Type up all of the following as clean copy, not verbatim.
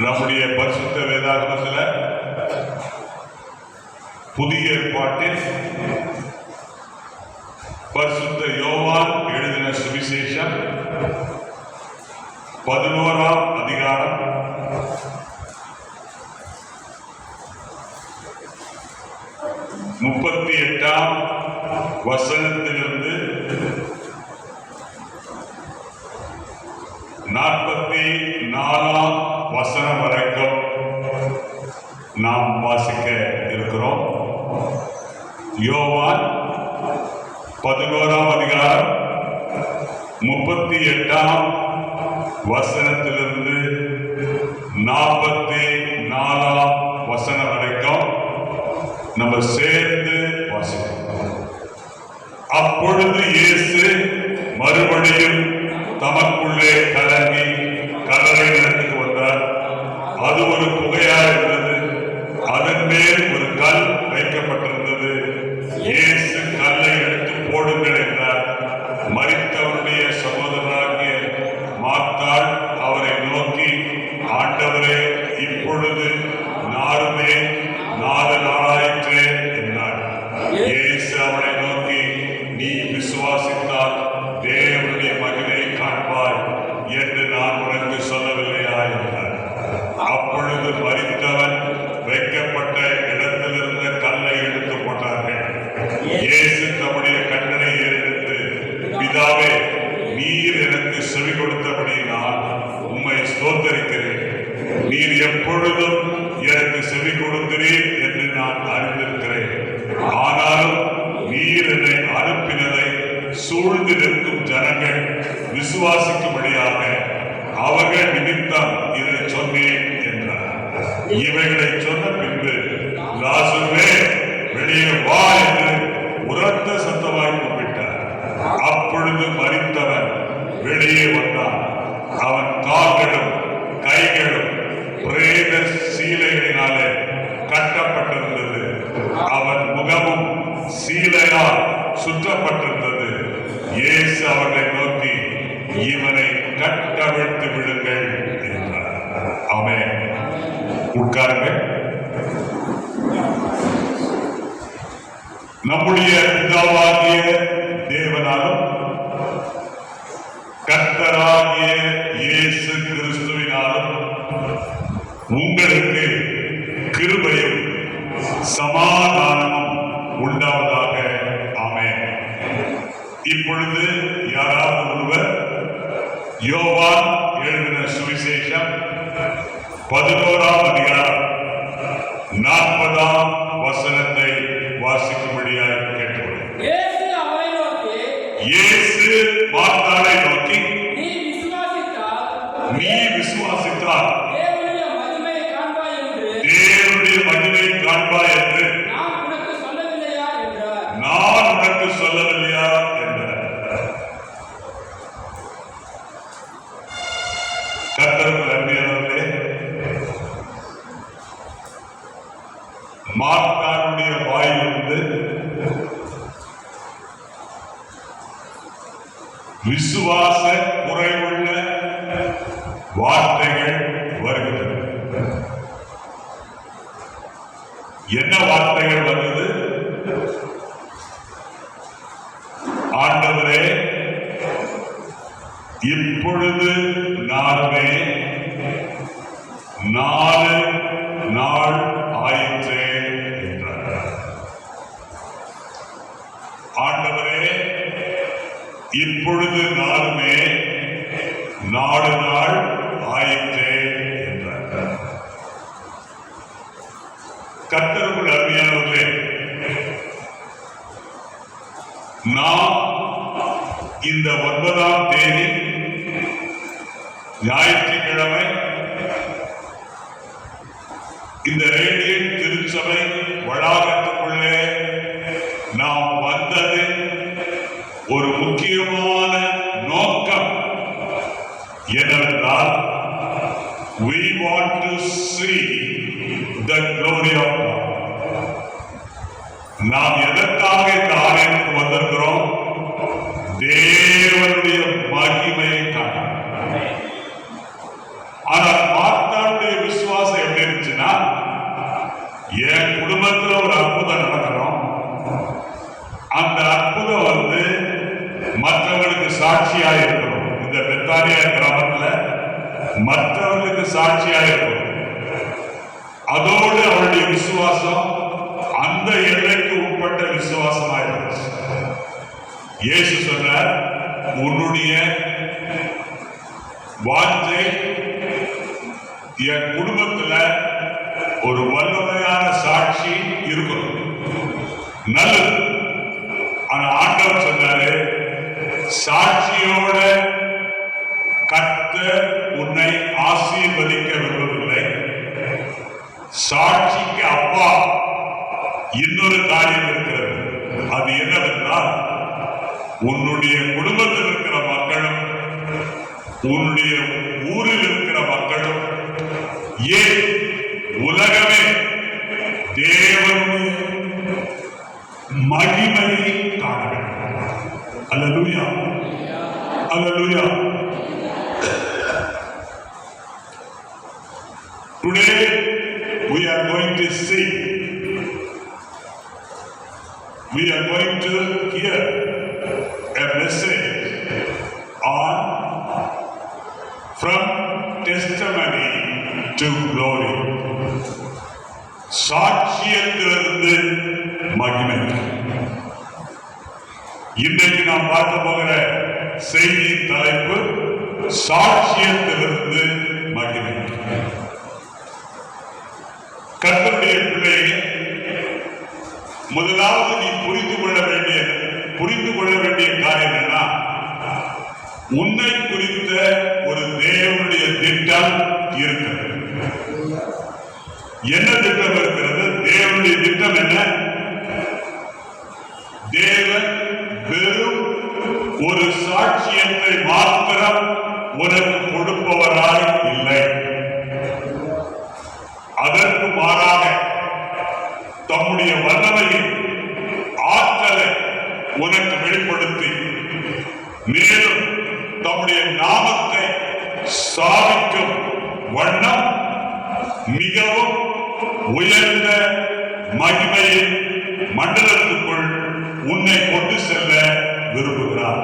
நம்முடைய பரிசுத்த வேதாகமத்தில் புதிய ஏற்பாட்டில் பரிசுத்த யோவான் எழுதின சுவிசேஷம் 11ஆம் அதிகாரம் 38ஆம் வசனத்திலிருந்து 44ஆம் வசனம் வரைக்கும் நாம் வாசிக்க இருக்கிறோம். யோவான் 11ஆம் அதிகாரம் 38ஆம் வசனத்திலிருந்து 44ஆம் வசனம் வரைக்கும் நம்ம சேர்ந்து வாசிக்கிறோம். அப்பொழுது இயேசு மறுபடியும் தமக்குள்ளே கலங்கி கல்லறை இடத்துக்கு வந்தார். அது ஒரு குகையா இருந்தது. அதன் மேல் ஒரு கல் வைக்கப்பட்டிருந்தது. இயேசு கல்லை எடுத்து போடுங்கள் என்றார். மரித்தவருடைய சகோதரராகிய மார்த்தாள் அவரை நோக்கி, ஆண்டவரே, இப்பொழுது நாருமே 4 நாளாயிற்றே என்றார். இயேசு அவரை நோக்கி, நீ விசுவாசித்தால் தேவனுடைய மகிமை காண்பாய் என்று நான் உனக்கு சொல்லவில்லையா என்றார். அப்பொழுது மரித்தவன் வைக்கப்பட்ட இடத்திலிருந்த கல்லை எடுத்து போட்டார்கள். இயேசு தம்முடைய கண்ணனை ஏறெடுத்து, பிதாவே, நீர் எனக்கு செவி கொடுத்தபடி நான் உம்மை ஸ்தோத்தரிக்கிறேன். நீர் எப்பொழுதும் எனக்கு செவி கொடுக்கிறீர் என்று நான் அறிந்திருக்கிறேன். ஆனாலும் நீர் என்னை அனுப்பினதை சூழ்ந்து நிற்கும் ஜனங்கள் விசுவாசிக்கும்படியாக அவர்கள் நிமித்தம் இதை சொன்னேன் என்றார். இவைகளை சொன்ன பின்பு, லாசருவே, வெளியே வா என்று உரத்த சத்தமாய் கூப்பிட்டார். அப்பொழுது மரித்தவன் வெளியே வந்தான். அவன் கால்களும் கைகளும் பிரேத சீலைகளினாலே கட்டப்பட்டிருந்தது. அவன் முகமும் சீலையால் சுற்றப்பட்டிருந்தது. இயேசு அவர்களை நோக்கி, இவனை கட்டவிழ்த்து விடுங்கள் என்றார். ஆமென். உட்காருங்க. நம்முடைய பிதாவாகிய தேவனாலும் கர்த்தராகிய இயேசு கிறிஸ்துவினாலும் உங்களுக்கு கிருபையும் சமாதானமும் உண்டாவதாக. ஆமென். இப்பொழுது யாராவது ஒருவர் யோவான் எழுதின சுவிசேஷம் 11ஆம் அதிகாரம் 40ஆம் வசனத்தை வாசிக்கும்படியாக கேட்டுக்கொள்கிறேன். இயேசு மார்த்தாளை நோக்கி, நீ விசுவாசித்தால் தேவனுடைய மகிமை காண்பாய் என்று நான் உனக்கு சொல்லவில்லையா என்றார். கர்த்தருக்கு அருமையானவர்களே, மார்த்தாளுடைய வாயிலிருந்து விசுவாச குறைவுள்ள வார்த்தைகள் வருகிறது. என்ன வார்த்தைகள் வந்தது? ஆண்டவரே, இப்பொழுது நானுமே 4 நாள் ஆயிற்றே என்றார். ஆண்டவரே, இப்பொழுது நானுமே 4 நாள் ஆயிற்றே என்றார். கர்த்தருக்குள் அருமையானவர்களே, நாம் இந்த 9ஆம் தேதி ஞாயிற்றுக்கிழமை இந்த ரேடியன் திருச்சபை வளாகத்துக்குள்ளே நாம் வந்தது ஒரு முக்கியமான நோக்கம் என்னவென்றால், we want to see the glory of God. நாம் எதற்காக இந்த ஆலயத்துக்கு வந்திருக்கிறோம்? தேவனுடைய மகிமையை காண. ஆனால் மார்த்தாளுடைய சாட்சியாக இருக்கும். அதோடு அவருடைய விசுவாசம் அந்த எல்லைக்கு உட்பட்ட விசுவாசமாக இருந்துச்சு. இயேசு சொன்னார், உன்னுடைய வாஞ்சை என் குடும்பத்துல ஒரு வல்லமையான சாட்சி இருக்கணும், நல்லது. ஆனா ஆண்டவர் சொன்னாரு, சாட்சியோட கர்த்தர் உன்னை ஆசீர்வதிக்க விரும்பவில்லை. சாட்சிக்கு அப்பா இன்னொரு காரியம் இருக்கிறது. அது என்னவென்றால், உன்னுடைய குடும்பத்தில் இருக்கிற மக்களும் உன்னுடைய ஊரில் இருக்கிற மக்களும் ஏன் உலகமே தேவனுடைய மகிமையை காண வேண்டும். அல்லேலூயா, அல்லேலூயா. Today we are going to see, we are going to hear a message on from testimony to glory. சாட்சியத்திலிருந்து மகிமை. இன்றைக்கு நாம் பார்க்க போகிற செய்தியின் தலைப்பு சாட்சியத்திலிருந்து மகிமை. கர்த்தருடைய பிள்ளையை, முதலாவது நீ புரிந்து கொள்ள வேண்டிய காரியம் என்ன? உன்னை குறித்த ஒரு தேவனுடைய திட்டம் இருக்கிறது. என்ன திட்டம் இருக்கிறது? தேவனுடைய திட்டம் என்ன? தேவன் வெறும் ஒரு சாட்சியத்தை மாத்திரம் உனக்கு கொடுப்பவராய் இல்லை. அதற்கு மாறாக தம்முடைய வல்லமையை, ஆற்றலை உனக்கு வெளிப்படுத்தி, மேலும் தம்முடைய நாமத்தை ஸ்தாபிக்கும் வண்ணம் மிகவும் உயர்ந்த மகிமையின் மண்டலத்துக்குள் உன்னை கொண்டு செல்ல விரும்புகிறார்.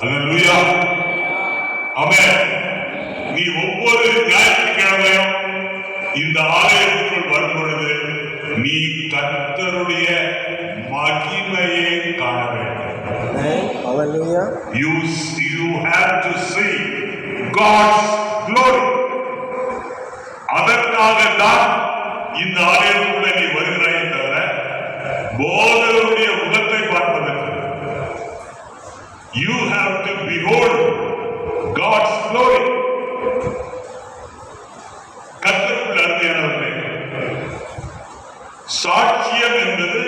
அல்லேலூயா, ஆமென். நீ ஒவ்வொரு ஞாயிற்றுக்கிழமையும் இந்த ஆலயத்துக்குள் வரும் பொழுது நீ கர்த்தருடைய மகிமையை காண வேண்டும். You have to see God's glory. அதற்காக தான் இந்த ஆலயத்துக்குள்ளே நீ வருகிறாயே தவிர போதகருடைய முகத்தை பார்ப்பதற்கு. You have to behold God's glory. கர்த்தருக்குள் அருமையானவர்களே, சாட்சியம் என்பது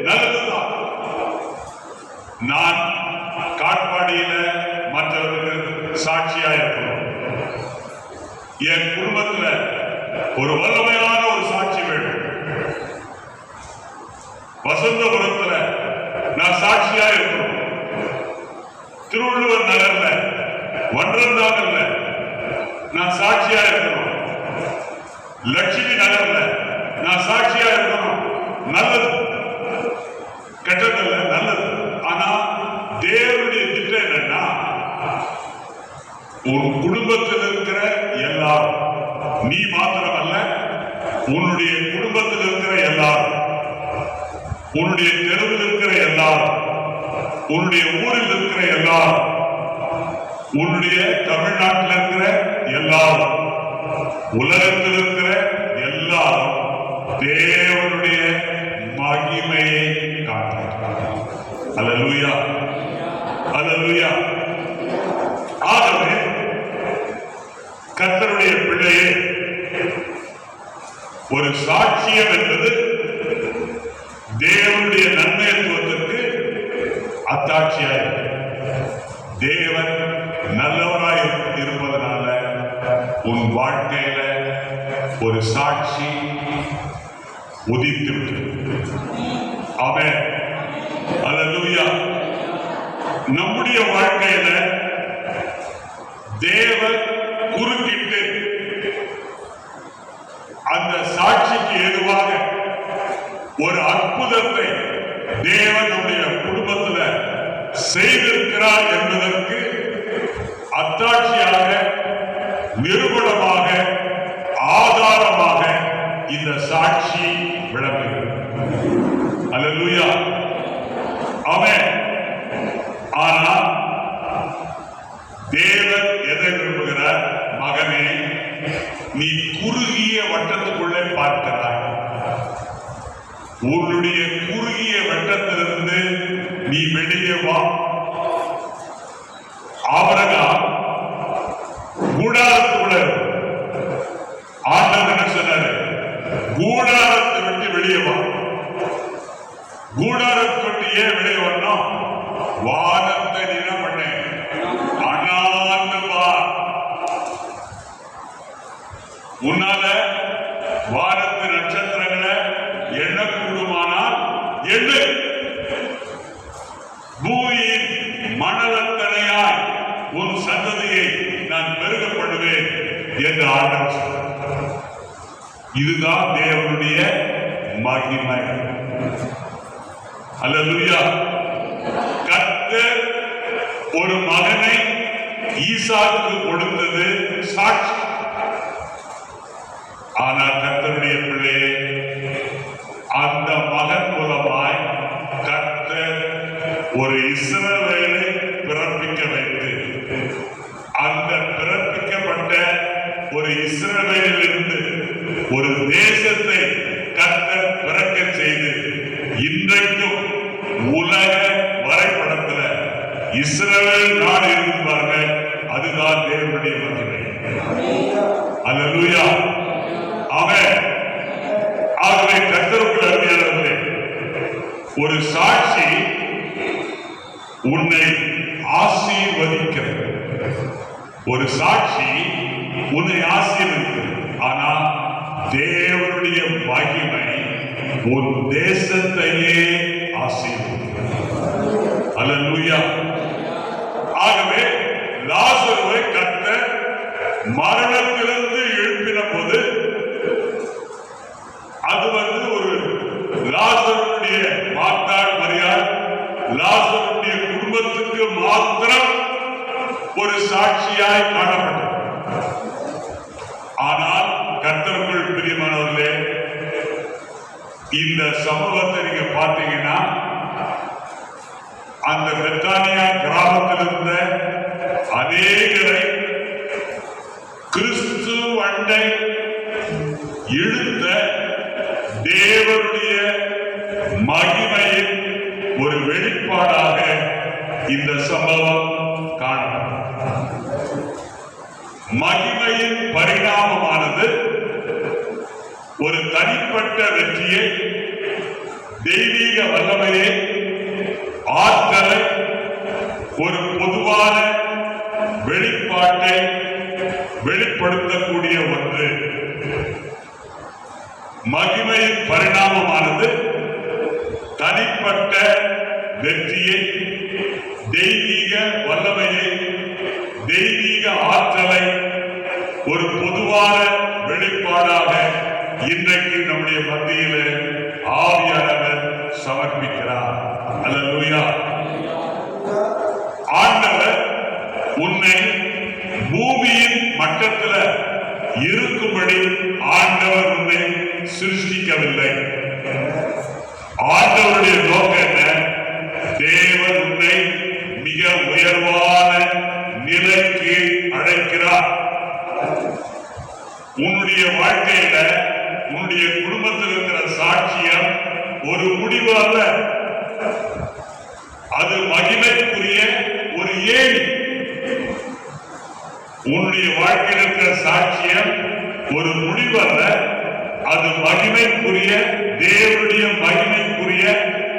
நல்லதுதான். நான் காட்பாடியில மற்றவர்களுக்கு சாட்சியா இருக்கணும். என் குடும்பத்துல ஒரு வல்லமையான ஒரு சாட்சி வேண்டும். வசந்தபுரத்துல நான் சாட்சியா இருக்கணும். திருவள்ளுவர் நகர்ல, வன்றந்தாங்கல்ல நான் சாட்சியா இருக்கணும். லட்சுமி நகர்ல நான் சாட்சியா இருக்கணும். நல்லது, கெட்டதல்ல, நல்லது. ஆனா தேவனுடைய திட்டம் என்னன்னா, உன் குடும்பத்தில் இருக்கிற எல்லாரும், நீ மாத்திரமல்ல, உன்னுடைய குடும்பத்தில் இருக்கிற எல்லாரும், உன்னுடைய தெருவில் இருக்கிற எல்லாரும், உன்னுடைய ஊரில் இருக்கிற எல்லாரும், உன்னுடைய தமிழ்நாட்டில் இருக்கிற எல்லாரும், உலகத்தில் இருக்கிற எல்லாரும் தேவனுடைய மகிமையை காண்கிறார்கள். அல்லேலூயா, அல்லேலூயா. ஆகவே கர்த்தருடைய பிள்ளையே, ஒரு சாட்சியம் என்பது தேவனுடைய நன்மைத்துவத்திற்கு அத்தாட்சியாய், தேவன் நல்லவராய் இருப்பதனால உன் வாழ்க்கையில ஒரு சாட்சி உதித்து. ஆமென், அல்லேலூயா. நம்முடைய வாழ்க்கையில தேவன் குறுக்கிட்டு அந்த சாட்சிக்கு ஏதுவாக ஒரு அற்புதத்தை தேவன் நம்முடைய குடும்பத்தில் செய்திருக்கிறார் என்பதற்கு அத்தாட்சியாக நிறுவனமாக ஆதாரமாக இந்த சாட்சி விளங்குகிறது. அல்லேலூயா, ஆமென். ஆனால் தேவன் எதை விரும்புகிறார்? மகனே, நீ குறுகிய வட்டத்துக்குள்ளே பார்க்கிறாய். உன்னுடைய குறுகிய வட்டத்திலிருந்து நீ வெளியே வா. ஆபிரகாம் கூடாரத்துக்குள்ள, ஆண்டவர் என்ன சொன்னாரு? கூடாரத்தை விட்டு வெளியே வா. கூடாரத்தை விட்டு ஏன் வெளியே வரணும்? வானத்தை நீ என்ன பண்ண? அண்ணாந்து வா. உன்னால வானத்து நட்சத்திரங்களை எண்ணக்கூடுமானால் எண்ணு. பூமியின் மணலத்தனையாய் உன் சந்ததியை நான் பெருக பண்ணுவேன் என்று ஆண்டவர் சொன்னார். இதுதான் தேவனுடைய மகிமை. அல்லேலூயா. கர்த்தர் ஒரு மகனை ஈசாக்கு கொடுத்தது சாட்சி. ஆனால் கர்த்தருடைய பிள்ளையே, அந்த மகன் மூலமாய் கர்த்தர் ஒரு இஸ்ரவேலை பிறப்பிக்க வைத்து, அந்த பிறப்பிக்கப்பட்ட ஒரு இஸ்ரவேலிலிருந்து ஒரு தேசத்தை கர்த்தர் பிறக்க செய்து, இன்றைக்கும் உலக வரைபடத்தில் இஸ்ரவேல் நாடு இருந்தார்கள். அதுதான் தேவனுடைய மகிமை. அல்லேலூயா, ஆமென். ஆகவே கர்த்தருக்குள் அருமையானவர்களே, ஒரு சாட்சி உன்னை ஆசீர்வதிக்கிறது. ஒரு சாட்சி உன்னை ஆசீர்வதிக்கிறது. ஆனால் தேவனுடைய மகிமை உன் தேசத்தையே ஆசீர்வதிக்கிறது. அல்லேலூயா. ஆகவே லாசருவை கர்த்தர் மரணத்திலிருந்து எழுப்பின போது அது ஒரு லாசருடைய மார்த்தாள் மரியாள் லாசருடைய குடும்பத்துக்கு மாத்திரம் ஒரு சாட்சியாய் காணப்பட்டது. ஆனால் கர்த்தருக்குள் பிரியமானவர்களே, இந்த சமூகத்தை நீங்க பார்த்தீங்கன்னா, அந்த பெத்தானியா கிராமத்தில் இருந்த அநேகரை கிறிஸ்து அண்டை இழுத்த தேவனுடைய மகிமையின் ஒரு வெளிப்பாடாக இந்த சம்பவம் காணப்படும். மகிமையின் பரிணாமமானது ஒரு தனிப்பட்ட வெற்றியை, தெய்வீக வல்லமையை, ஆற்றலை, ஒரு பொதுவான வெளிப்பாட்டை வெளிப்படுத்தக்கூடிய ஒன்று. மகிமையின் பரிணாமமானது தனிப்பட்ட வெற்றியை, தெய்வீக வல்லமையை, தெய்வீக ஆற்றலை ஒரு பொதுவான வெளிப்பாடாக இன்றைக்கு நம்முடைய மத்தியில் ஆவியானவர் சமர்ப்பிக்கிறார். அல்லேலூயா. ஆண்டவர் உன்னை பூமியின் மட்டத்தில் இருக்கும்படி ஆண்டவர் உன்னை சிருஷ்டிக்கவில்லை. ஆண்டவருடைய நோக்கம் என்ன? தேவன் உன்னை மிக உயர்வான நிலைக்கு அழைக்கிறார். உன்னுடைய வாழ்க்கையில, உன்னுடைய குடும்பத்தில் இருக்கிற சாட்சியம் ஒரு முடிவு அல்ல, அது மகிமைக்குரிய ஒரு ஏணி. உன்னுடைய வாழ்க்கையில் இருக்கிற சாட்சியம் ஒரு முடிவு அல்ல, அது மகிமைக்குரிய, தேவனுடைய மகிமைக்குரிய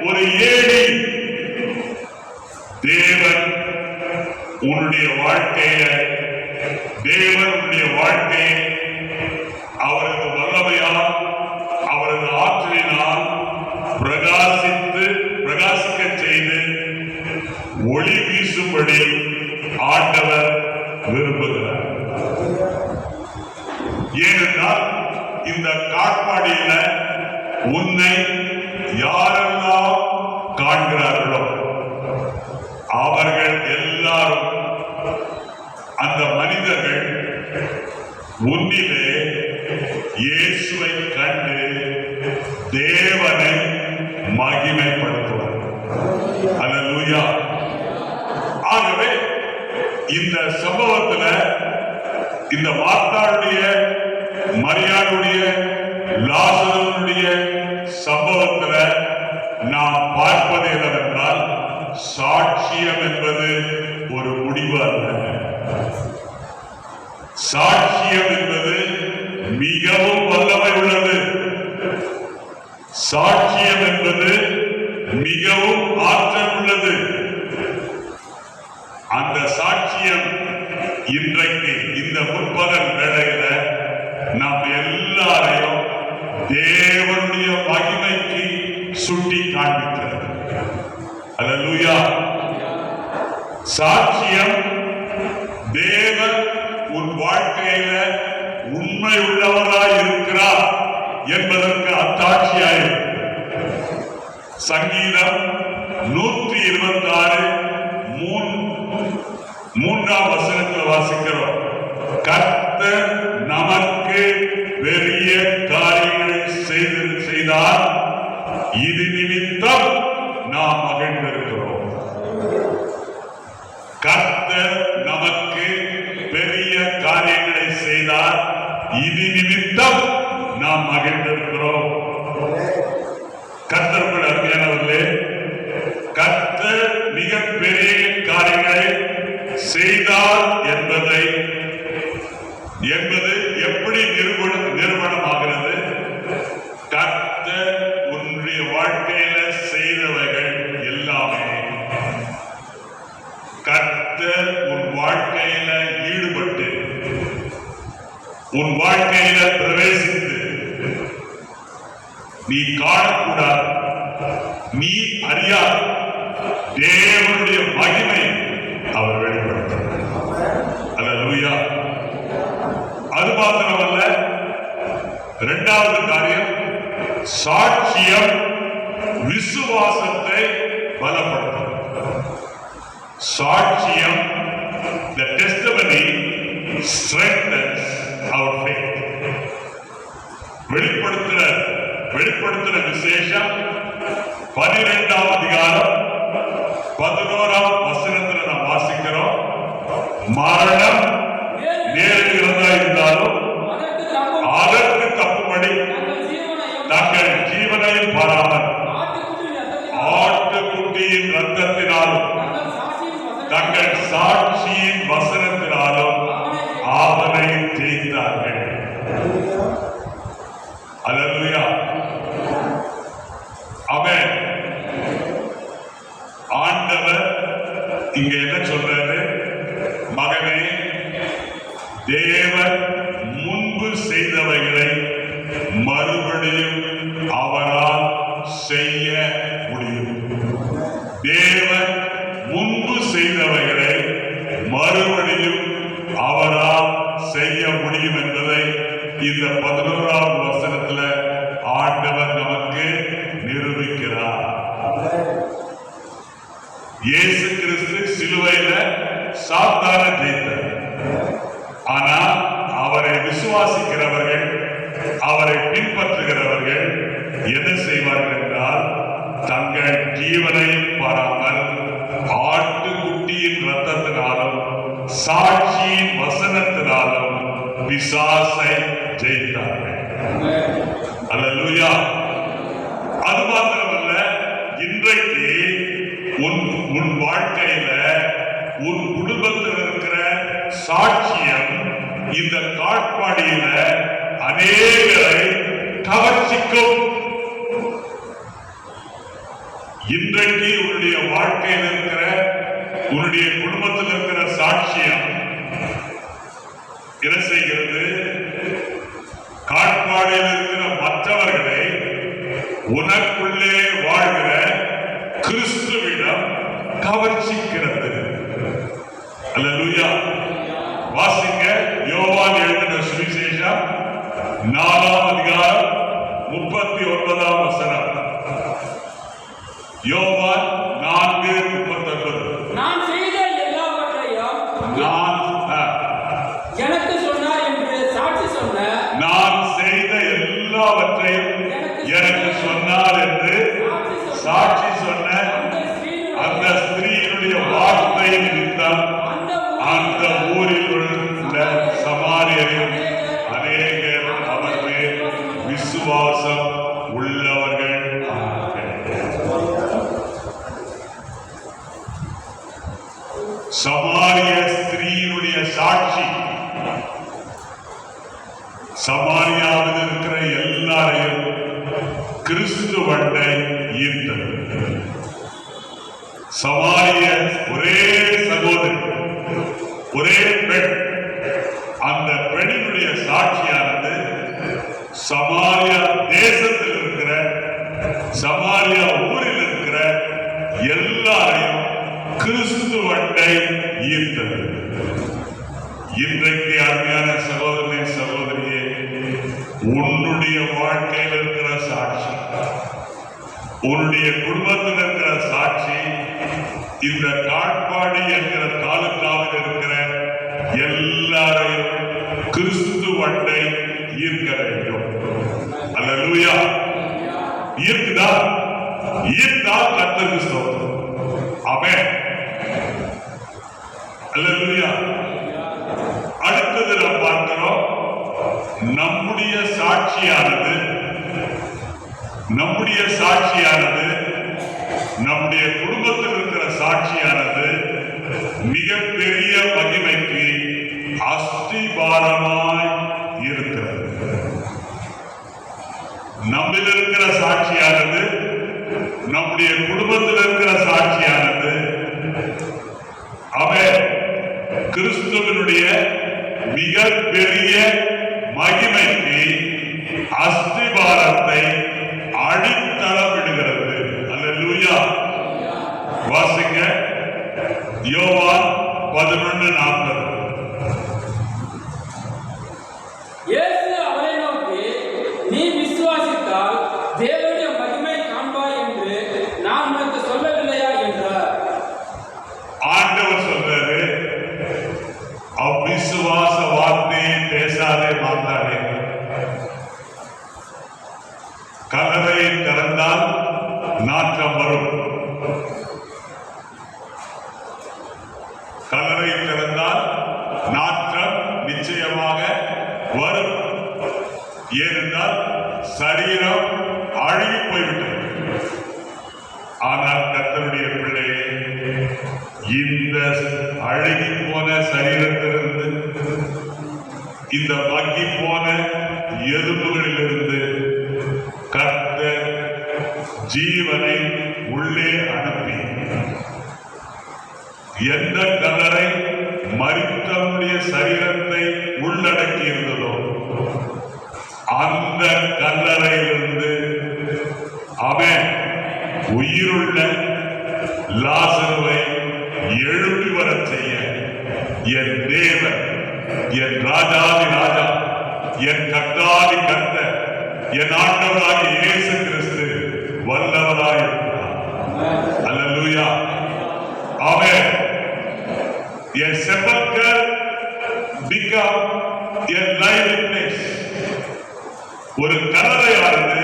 ஒரு ஏணி. தேவன் உன்னுடைய வாழ்க்கையை அவரது வல்லமையால், அவரது ஆற்றலினால் பிரகாசிக்க செய்து ஒளி வீசும்படி ஆண்டவர் விரும்புகிறார். ஏனென்றால் இந்த காட்பாடியில உன்னை யாரெல்லாம் காண்கிறார்களோ அவர்கள் எல்லாரும், அந்த மனிதர்கள் உன்னிலே இயேசுவை கண்டு தேவனை மகிமைப்படுத்துவார். அல்லேலூயா. ஆகவே இந்த சம்பவத்துல இந்த மார்த்தாளுடைய மரியாளுடைய லாசருடைய சம்பவத்துல நாம் பார்ப்பது என்னவென்றால், சாட்சியம் என்பது ஒரு முடிவு அல்ல. சாட்சியம் என்பது மிகவும் வல்லமை உள்ளது. சாட்சியம் என்பது மிகவும் ஆற்றல் உள்ளது. அந்த சாட்சியம் இன்றைக்கு இந்த முற்பகல் வேளையில நாம் எல்லாரையும் தேவனுடைய மகிமைக்கு சுட்டி காண்பிக்கிறது. அல்லேலூயா. சாட்சியம் தேவன் உன் வாழ்க்கையில உண்மை உள்ளவராய் இருக்கிறார் என்பதற்கு அத்தாட்சியாய் சங்கீதம் 126 மூன்றாம் வசனத்தில் வாசிக்கிறோம். கர்த்தர் நமக்கு பெரிய காரியங்களை செய்தார், இது நிமித்தம் நாம் மகிழ்ந்திருக்கிறோம். கர்த்தர் நமக்கு பெரிய காரியங்களை செய்தார், இது நிமித்தம் நாம் மகிழ்ந்திருக்கிறோம். கர்த்தருக்குள் அருமையானவர்களே, கர்த்தர் மிக பெரிய காரியங்களை செய்தார் என்பது எப்படி நிரூபணமாகிறது? கர்த்தர் உன்னுடைய வாழ்க்கையில செய்தவைகள் எல்லாமே, கர்த்தர் உன் வாழ்க்கையில ஈடுபட்டு உன் வாழ்க்கையில பிரவேசித்து நீ காணக்கூடாது, நீ அறியாத தேவனுடைய மகிமை அவர் வெளிப்படுத்த. அல்லேலூயா. அது மாத்திரமல்ல, இரண்டாவது காரியம், சாட்சியம் விசுவாசத்தை பலப்படுத்தும். சாட்சியம், the testimony strengthens our faith. வெளிப்படுத்துற விசேஷம் 12ஆம் அதிகாரம் 11ஆம் வசனத்தில் நாம் வாசிக்கிறோம். மரணம் நேருகிறதா இருந்தாலும் அதற்கு தப்பும்படி தங்கள் ஜீவனையும் பாராமல் ஆட்டுக்குட்டியின் ரத்தத்தினாலும் தங்கள் சாட்சியின் வசனத்தினாலும் அவனை ஜெயித்தார்கள். அல்லேலூயா. ஆமென். ஆண்டவர் இங்க என்ன சொல்றாரு? மகனே, தேவன் முன்பு செய்தவைகளை மறுபடியும் அவரால் செய்ய முடியும். தேவன் முன்பு செய்தவைகளை மறுபடியும் அவரால் செய்ய முடியும் என்பதை இந்த 11ஆம் வசனத்துல ஆண்டவர் நமக்கு நிரூபிக்கிறார். இயேசு கிறிஸ்து சிலுவையில சாத்தானை ஜெயித்தார். ஆனா அவரை விசுவாசிக்கிறவர்கள், அவரை பின்பற்றுகிறவர்கள் என்ன செய்வார்கள் என்றால், தங்கள் ஜீவனை பாராமல் ஆட்டுக்குட்டியின் ரத்தத்தினாலும் சாட்சியின் வசனத்தினாலும் பிசாசை ஜெயித்தார்கள். அல்லேலூயா. அது மாத்திரமல்ல, இன்றைக்கு உன் வாழ்க்கையில உன் குடும்பத்தில் இருக்கிற சாட்சியம் இந்த காட்பாடியில அநேகரை கவர்ச்சிக்கும். இன்றைக்கு உன்னுடைய வாழ்க்கையில் இருக்கிற, உன்னுடைய குடும்பத்தில் இருக்கிற சாட்சியம் என்ன செய்கிறது? காட்பாடியில் இருக்கிற மற்றவர்களை உனக்குள்ளே வாழ்கிற கிறிஸ்துவிடம் கவர்ச்சிக்கிறது. அல்லேலூயா. வாசிங்க யோவான் எழுதின சுவிசேஷம் 4ஆம் அதிகாரம் 39ஆம் வசனம். யோவான் 4:39. நான் செய்த எல்லாவற்றையும் எனக்கு சொன்னார் என்று சமாரிய ஸ்திரீனுடைய சாட்சி சமாரியாவில் இருக்கிற எல்லாரையும் கிறிஸ்துவண்டை ஈர்த்தது. சமாரிய ஒரே சகோதரி, ஒரே பெண். அந்த பெண்ணினுடைய சாட்சியானது சமாரியா தேசத்தில் இருக்கிற, சமாரியா ஊரில் இருக்கிற எல்லாரையும் கிறிஸ்துவண்டை ஈர்த்தது. இன்றைக்கு அருமையான சகோதரனே, சகோதரியே, உன்னுடைய வாழ்க்கையில் இருக்கிற சாட்சி, உன்னுடைய குடும்பத்தில் இருக்கிற சாட்சி இந்த காட்பாடி என்கிற தாலுகாவில் இருக்கிற எல்லாரையும் கிறிஸ்துவண்டை ஈர்க்க வேண்டும். அல்லேலூயா. ஈர்க்குதா? ஈர்த்தால் கர்த்தருக்கு ஸ்தோத்திரம். ஆமென். அல்லேலூயா. அடுத்தது நாம் பார்க்கிறோம், நம்முடைய சாட்சியானது நம்முடைய குடும்பத்தில் இருக்கிற சாட்சியானது மிகப்பெரிய மகிமைக்கு அஸ்திபாரமாய் இருக்கிறது. நம்மில் இருக்கிற சாட்சியானது, நம்முடைய குடும்பத்தில் இருக்கிற சாட்சியானது அவன் கிறிஸ்துவனுடைய மிகப்பெரிய மகிமைக்கு அஸ்திபாரத்தை அடித்தளமிடுகிறது. அல்லேலூயா. வாசிங்க யோவான் 11:40. இயேசு அவனை நோக்கி, நீ விசுவாசித்தால் தேவனுடைய மகிமை காண்பாய் என்று நான் உனக்கு சொல்லவில்லையா என்றார். ஆண்டவர் சொல்றாரு, அவ்விசுவாச வார்த்தையை பேசாதே, மாத்தாதே. கல்லறையை திறந்தால் நாற்றம் வரும். கல்லறை திறந்தால் நாற்றம் நிச்சயமாக வரும். ஏனென்றால் சரீரம் அழுகி போய்விட்டது. ஆனால் கர்த்தருடைய பிள்ளையே, இந்த அழுகி போன சரீரத்திலிருந்து, இந்த மக்கி போன எலும்புகளிலிருந்து கர்த்தர் ஜீவனை உள்ளே அனுப்பி, எந்த கல்லறை மரித்தவனுடைய சரீரத்தை உள்ளடக்கி இருந்ததோ அந்த கல்லறையிலிருந்து அவன் உயிருள்ள லாசருவை எழுப்பி வரச் செய்ய என் தேவன், என் ராஜாதி ராஜா, என் கர்த்தாதி கர்த்தர், என் ஆண்டவராகிய இயேசு கிறிஸ்து வல்லவராயிருக்கிறார். அல்லேலூயா. ஆமென். A sepulchre become a living place. ஒரு கல்லறையானது,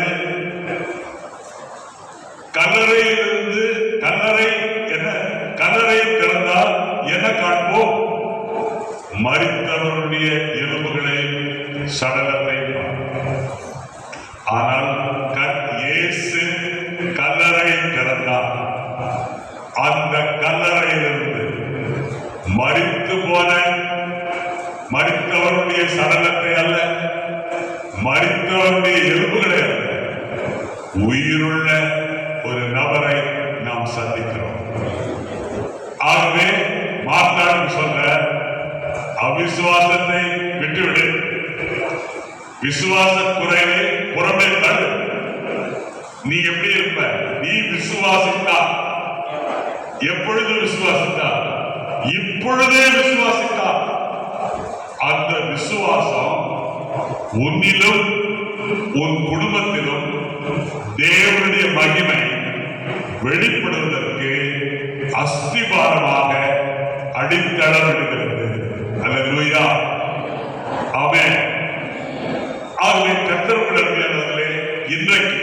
கல்லறையிலிருந்து, கல்லறை என்ன, கல்லறை திறந்தால் என்ன காண்போம்? மரித்தவருடைய எலும்புகளை, சடலத்தை. ஆனால் இயேசு கல்லறை திறந்தார். அந்த கல்லறையிலிருந்து மரித்து போன, மரித்தவருடைய சடலத்தை அல்ல, மரித்தவருடைய எலும்புகளை அல்ல, உயிருள்ள ஒரு நபரை நாம் சந்திக்கிறோம். ஆகவே மார்த்தாள் சொல்ற, அவிசுவாசத்தை விட்டுவிடு, விசுவாச குறைவை புறமே தள்ளு. நீ எப்படி இருப்ப? நீ விசுவாசித்தா. எப்பொழுது விசுவாசித்தா? இப்பொழுதே விசுவாசித்தா. அந்த விசுவாசம் உன்னிலும் உன் குடும்பத்திலும் தேவனுடைய மகிமை வெளிப்படுவதற்கு அஸ்திபாரமாக அடித்தளமிடுகிறது. அல்லேலூயா. ஆமென். ஆகவே கர்த்தருடைய இன்றைக்கு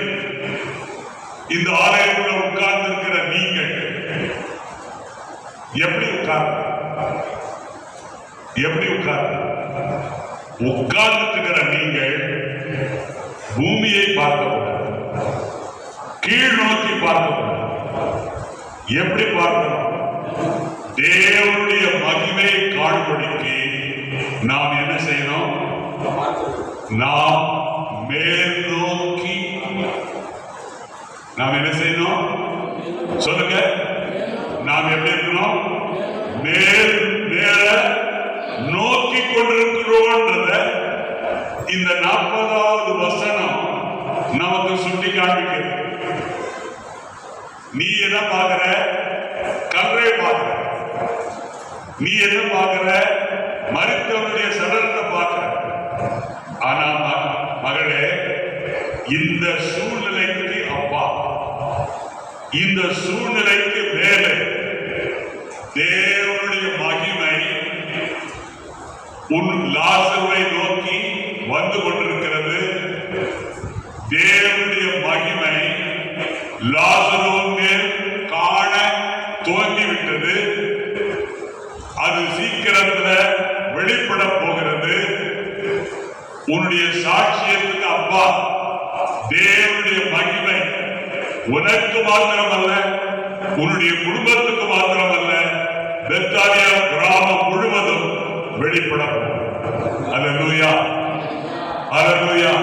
இந்த ஆலயத்தில் உட்கார்ந்து இருக்கிற நீங்கள் எப்படி உட்கார்ந்து நீங்கள் பூமியை பார்க்க, கீழ் நோக்கி பார்க்க, எப்படி பார்க்கணும்? தேவனுடைய நாம் என்ன செய்யணும்? நாம் மேல் நோக்கி நாம் என்ன செய்யணும்? சொல்லுங்க. நாம் எப்படி இருக்கணும்? மேல நோக்கி கொண்டிருக்கிறோம்ன்றத இந்த 40வது வசனம் நமக்கு சுட்டி காண்பிக்கிறது. நீ என்ன பார்க்கிற? கல்றை பார்க்கிற. நீ என்ன பார்க்கிற? மரித்தவனுடைய சடலத்தை பார்க்கிற. ஆனா மகளே, இந்த சூழ்நிலைக்கு அப்பா, இந்த சூழ்நிலைக்கு மேலே தேவனுடைய மகிமை உன் லாசருவை நோக்கி வந்து கொண்டிருக்கிறது. தேவனுடைய மகிமை லாசருவின் மேல் காண துவங்கிவிட்டது. அது சீக்கிரத்தில் வெளிப்பட போகிறது. உன்னுடைய சாட்சியத்துக்கு அப்பா தேவனுடைய மகிமை உனக்கு மாத்திரமல்ல, உன்னுடைய குடும்பத்துக்கு மாத்திரமல்ல, பெத்தானியா கிராமம் முழுவதும் வெளிப்படும். அல்லேலூயா, அல்லேலூயா,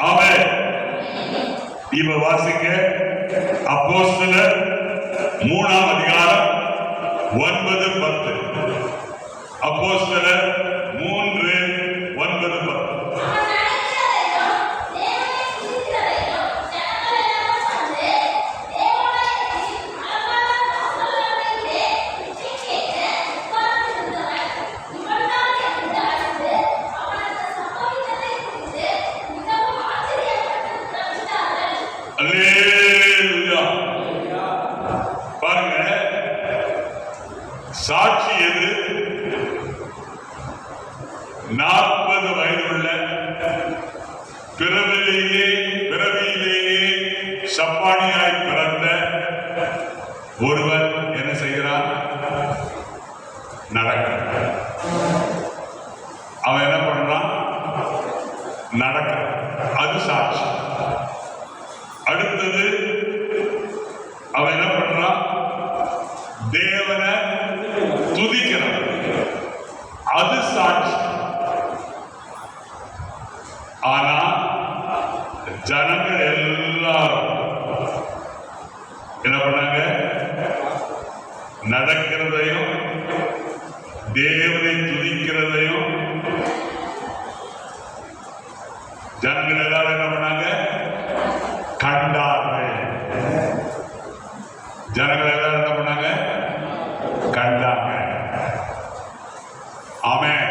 ஆமென். இப்ப வாசிங்க அப்போஸ்தலர் 3ஆம் அதிகாரம் 9-10. அப்போஸ்தலர் 3:9-10. பாருங்க, சாட்சி எது? 40 வயதுள்ள பிறவிலேயே சப்பானியாய் பிறந்த ஒருவர் என்ன செய்கிறார்? நடக்கிறார். அவன் என்ன பண்றான்? நடக்கிறான். அது சாட்சி. அடுத்தது அவன் என்ன பண்றான்? தேவனை துதிக்கிறான். அது சாட்சி. ஆனா ஜனங்கள் எல்லாரும் என்ன பண்ணாங்க? நடக்கிறதையும் தேவனை துதிக்கிறதையும் ஜனங்கள் எல்லாரும் என்ன பண்ணாங்க? கண்டார்கள். ஜனங்கள் எல்லாரும் என்ன பண்ணாங்க? கண்டாங்க. ஆமென்.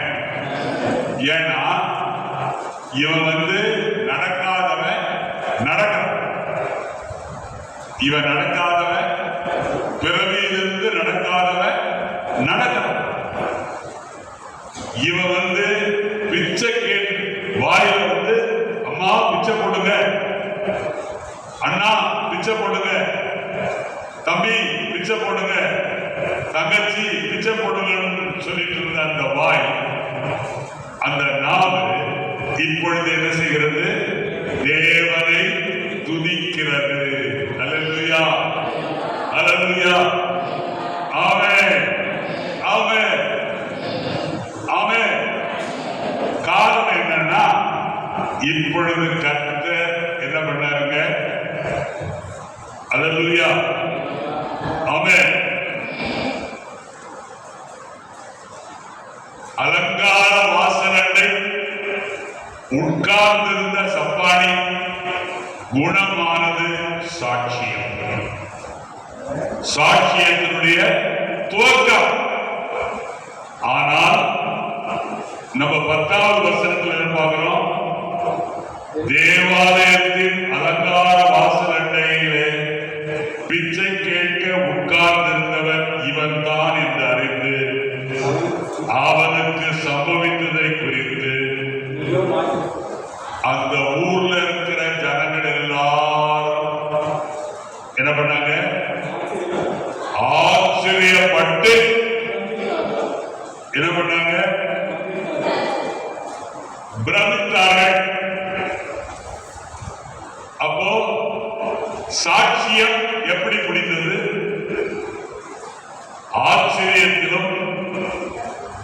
ஏன்னா இவன் நடக்காதவன் நடக்கிறான். இவன் நடக்காதவன், பிறவியிலிருந்து நடக்காதவன் நடக்கிறான். இவன் பிச்சை கேட்டு வாயில அம்மா பிச்சை போடுங்க, அண்ணா பிச்சை போடுங்க, தம்பி பிச்சை போடுங்க, தங்கச்சி பிச்சை போடுங்கன்னு சொல்லிட்டு இருந்த அந்த வாய், அந்த நாவு இப்பொழுது என்ன செய்கிறது? தேவனை துதிக்கிறது. அல்லேலூயா, அல்லேலூயா, ஆமென், ஆமென், ஆமென். காரணம் என்னன்னா, இப்பொழுது கர்த்தர் என்ன பண்ணாருங்க? அல்லேலூயா, ஆமென். அலங்கார வாசலண்டை உட்கார்ந்திருந்த சப்பானி குணமானது சாட்சியம். சாட்சியத்தினுடைய துவக்கம். ஆனால் நம்ம 10வது வசனத்தில் பார்க்கிறோம், தேவாலயத்தின் அலங்கார வாசலண்டையிலே பிச்சை கேட்க உட்கார்ந்திருந்தவன் இவன் தான் என்று அறிந்து அவனுக்கு சம்பவித்ததை குறித்து அந்த ஊர்ல இருக்கிற ஜனங்கள் எல்லாரும் என்ன பண்ணாங்க? ஆச்சரியப்பட்டு என்ன பண்ணாங்க? பிரமித்தார்கள். அப்போ சாட்சியம் எப்படி பிடித்தது? ஆச்சரியத்திலும்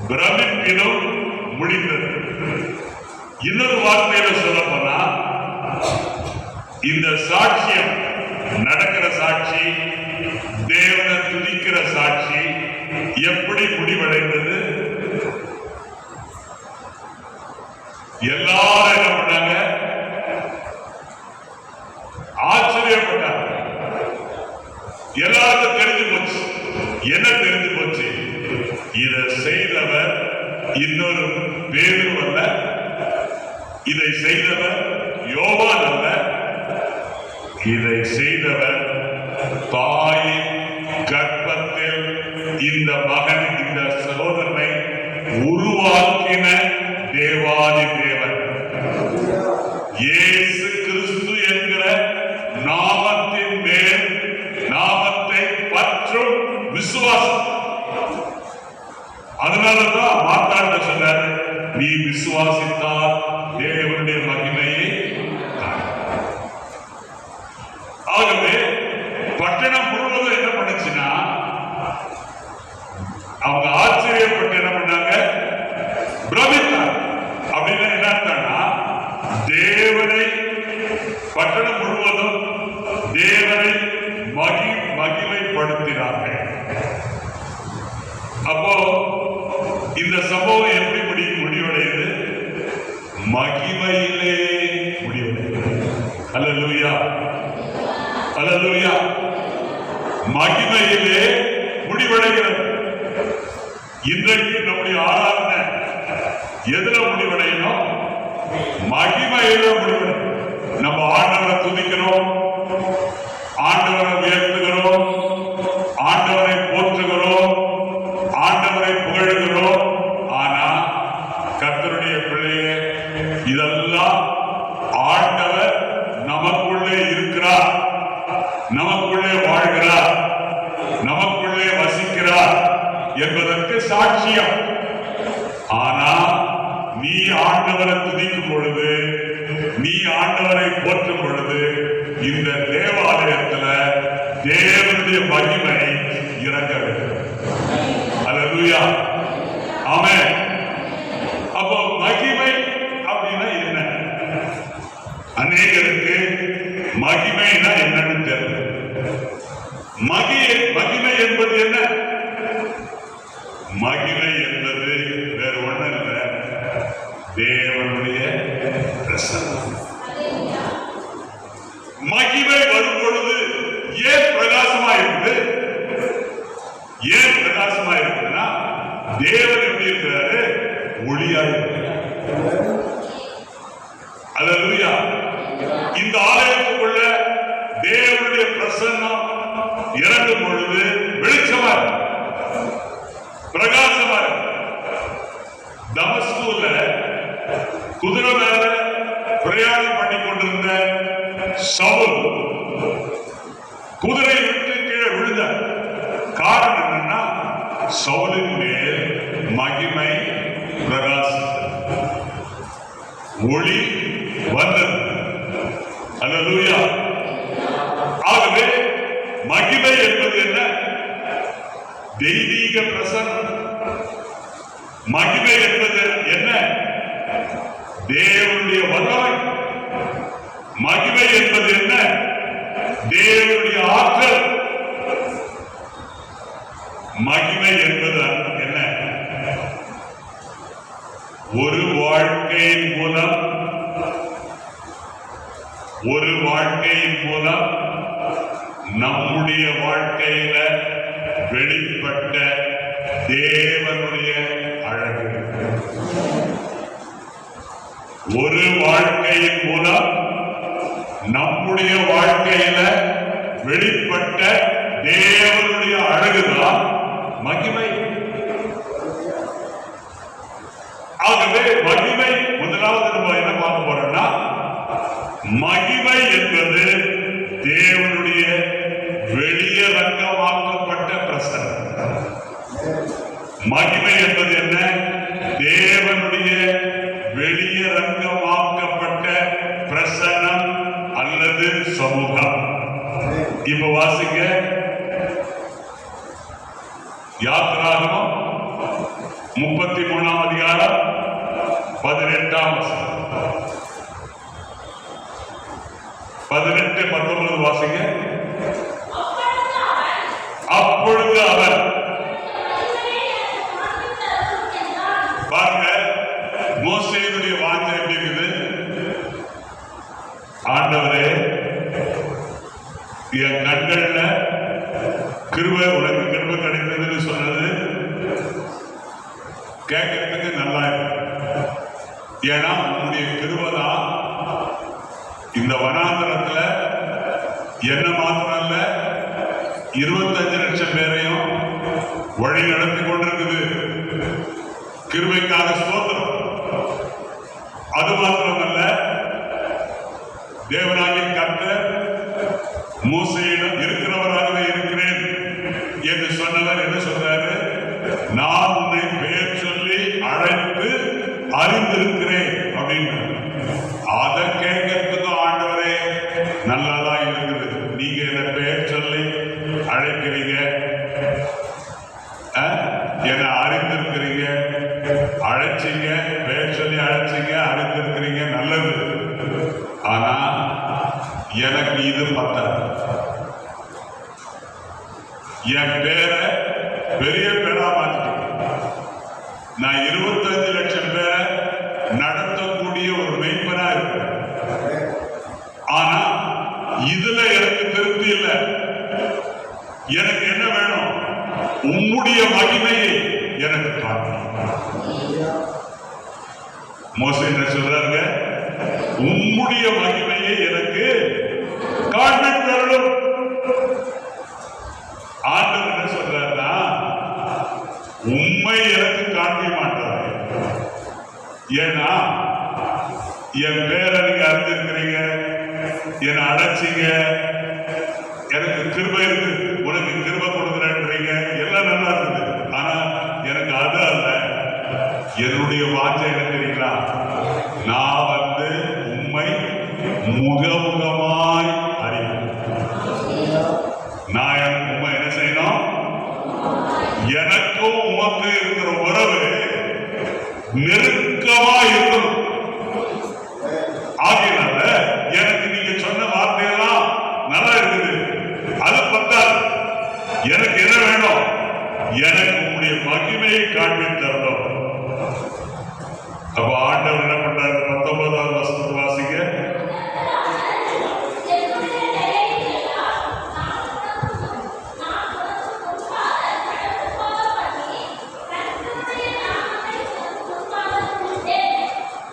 பிரமிப்பிலும் முடிந்தது. இன்னொரு வார்த்தையில சொல்ல போனா இந்த சாட்சியம் நடக்கிற சாட்சி, தேவனை துதிக்கிற சாட்சி எப்படி முடிவடைந்தது? எல்லாரும் என்ன பண்ணாங்க? ஆச்சரியப்பட்டாங்க. எல்லாருக்கும் தெரிஞ்சு போச்சு. என்ன தெரிஞ்சு போச்சு? இதை செய்தவர் இன்னொரு பேரு அல்ல, இதை செய்தவர் யோவான் அல்ல, இதை செய்தவர் தாயின் கர்ப்பத்தில் இந்த மகன், இந்த சகோதரனை உருவாக்கின தேவாதி தேவன் இயேசு கிறிஸ்து என்கிற நாமத்தின் மேல் நாமத்தை பற்றும் விசுவாசம். அதனாலதான் மாத்தாண்ட சொன்னார், நீ விசுவாசித்தால் தேவனுடைய மகிமையை. ஆகவே பட்டணம் முழுவதும் என்ன பண்ணுச்சுன்னா, அவங்க ஆச்சரியப்பட்டு என்ன பண்ணாங்க? பிரமித்தார். அப்படின்னு என்னன்னா, தேவனை, பட்டணம் முழுவதும் தேவனை மகிமைப்படுத்தினார்கள். அப்போ இந்த சம்பவம் எப்படி முடிவடையுது? மகிமையிலே முடிவடையுது. அல்லேலூயா, அல்லேலூயா. மகிமையிலே முடிவடைகிறது. இன்றைக்கு நம்முடைய ஆராதனை எதுல முடிவடையணும்? மகிமையில முடிவடையும். நம்ம ஆண்டவரை துதிக்கிறோம், ஆண்டவரை உயர்த்துகிறோம், ஆண்டவரை போற்றுகிறோம், ஆண்டவரை புகழுகிறோம். ஆனா கர்த்தருடைய பிள்ளையே, இதெல்லாம் ஆண்டவர் நமக்குள்ளே இருக்கிறார், நமக்குள்ளே வாழ்கிறார், நமக்குள்ளே வசிக்கிறார் என்பதற்கு சாட்சியம். ஆனா நீ ஆண்டவரை துதிக்கும் பொழுது, நீ ஆண்டவரை போற்றும் பொழுது, இந்த தேவாலயத்துல தேவனுடைய மகிமை இறங்க வேண்டும். அல்லேலூயா, ஆமென். அப்போ மகிமை அப்படின்னா என்ன? அநேகருக்கு மகிமைனா என்னன்னு தெரியல. மகிமை என்பது என்ன? மகிமை என்பது வேற ஒண்ணும் இல்லை, தேவனுடைய பிரசன்னம். மகிமை வரும் பொழுது ஏன் பிரகாசமா இருக்குது? ஏன் பிரகாசமா இருக்குன்னா, தேவன் எப்படி இருக்கிறாரு? ஒளியா இருக்கிறார். அல்லேலூயா. இந்த ஆலயத்துக்குள்ள தேவனுடைய பிரசன்னம் இறங்கும் பொழுது வெளிச்சமா இருக்கு, பிரகாசமா இருக்கு. தமஸ்குல குதிரை மேல பிரயாணம் பண்ணி கொண்டிருந்த சவுல் குதிரை விட்டு கீழே விழுந்த காரணம் என்னன்னா, சவுலின் மேல் மகிமை பிரகாசித்தது, ஒளி வந்தது. அல்லேலூயா. ஆகவே மகிமை என்பது என்ன? தெய்வீக பிரசன்னம். மகிமை என்பது என்ன? தேவனுடைய வல்லமை. மகிமை என்பது என்ன? தேவனுடைய ஆற்றல். மகிமை என்பது என்ன? ஒரு வாழ்க்கையின் மூலம் நம்முடைய வாழ்க்கையில வெளிப்பட்ட தேவனுடைய அழகு. ஒரு வாழ்க்கையின் மூலம் நம்முடைய வாழ்க்கையில வெளிப்பட்ட தேவனுடைய அழகுதான் மகிமை. ஆகவே மகிமை முதலாவது நம்ம என்ன பார்க்க போறோம்னா, மகிமை என்பது தேவனுடைய வெளியரங்கமாக்கப்பட்ட பிரசன்னம். மகிமை என்பது என்ன? தேவனுடைய வெளியரங்கமாக்கப்பட்ட பிரசன்னம் அல்லது சமூகம். இப்ப வாசிங்க, யாத்திராகமம் 33ஆம் அதிகாரம் 18ஆம் வசனம். 18, 19 வாசிங்க. அப்பொழுது அவர் பாருங்க, மோசேயுடைய வாஞ்சை எப்படி இருக்குது? ஆண்டவரே, என் கண்கள்ல கிருபை, உனக்கு கிருபை கிடைத்ததுன்னு சொன்னது கேட்கறதுக்கு நல்லா இருக்கு. ஏன்னா உன்னுடைய கிருபை தான் இந்த வனாந்தரத்துல என்ன மாத்திரம் இல்ல 25 லட்சம் பேரையும் வழி நடத்தி கொண்டிருக்குது. கிருபைக்காக ஸ்தோத்திரம். அது மாத்திரமல்ல, தேவனாகிய கர்த்தர் மோசேயிடம் இருக்கிறவராகவே இருக்கிறேன் என்று சொன்னவர் என்ன சொல்றாரு? நான் உன்னை பெயர் சொல்லி அழைத்து அறிந்திருக்கிறேன் அப்படின்னு. அதை கேட்கறதுக்கு ஆண்டவரே நல்லதா இருக்குது. நீங்க என்ன பெயர் சொல்லி அழைக்கிறீங்க, என்ன அறிந்திருக்கிறீங்க, அழைச்சிங்க, பெயர் சொல்லி அழைச்சிங்க, அறிந்திருக்கிறீங்க, நல்லது. ஆனா எனக்கு இது பத்தாது. என் பேரை பெரிய பேரா மாத்திட்டீங்க. நான் 25 லட்சம் பேரை நடத்தக்கூடிய ஒரு மெய்ப்பனா இருப்பேன். ஆனா இதுல எனக்கு திருப்தி இல்லை. எனக்கு என்ன வேணும்? உம்முடைய மகிமையை எனக்கு காட்டணும். மோசே என்ன சொல்றாங்க? உம்முடைய மகிமையை எனக்கு காண்பித்தருளும். ஆண்டவர் என்ன சொல்றாருன்னா, உண்மை எனக்கு காண்பிக்க மாட்டாரு. ஏன்னா என் பேரை நீங்க அறிந்திருக்கிறீங்க, என்னை அழைச்சிங்க, எனக்கு கிருபை இருக்கு, உனக்கு கிருபை கொடுக்குறேன்றீங்க, எல்லாம் நல்லா இருக்குது. ஆனா எனக்கு அது அல்ல. என்னுடைய வாஞ்சை என்ன தெரியுங்களா? நான் உண்மை முகமுகமாய் அறிவேன். நான் எனக்கு உண்மை என்ன செய்யணும்? எனக்கும் உமக்கு இருக்கிற உறவு நெருக்கமா இருக்கணும். ஆகினால எனக்கு நீங்க சொன்ன வார்த்தையெல்லாம் நல்லா இருக்குது, அது பத்தாது. எனக்கு என்ன வேணும்? எனக்கு உங்களுடைய மகிமையை காண்பித்தரணும். அப்ப ஆண்டவர் என்ன பண்றாரு? 19ஆவது வசனத்தை வாசிங்க.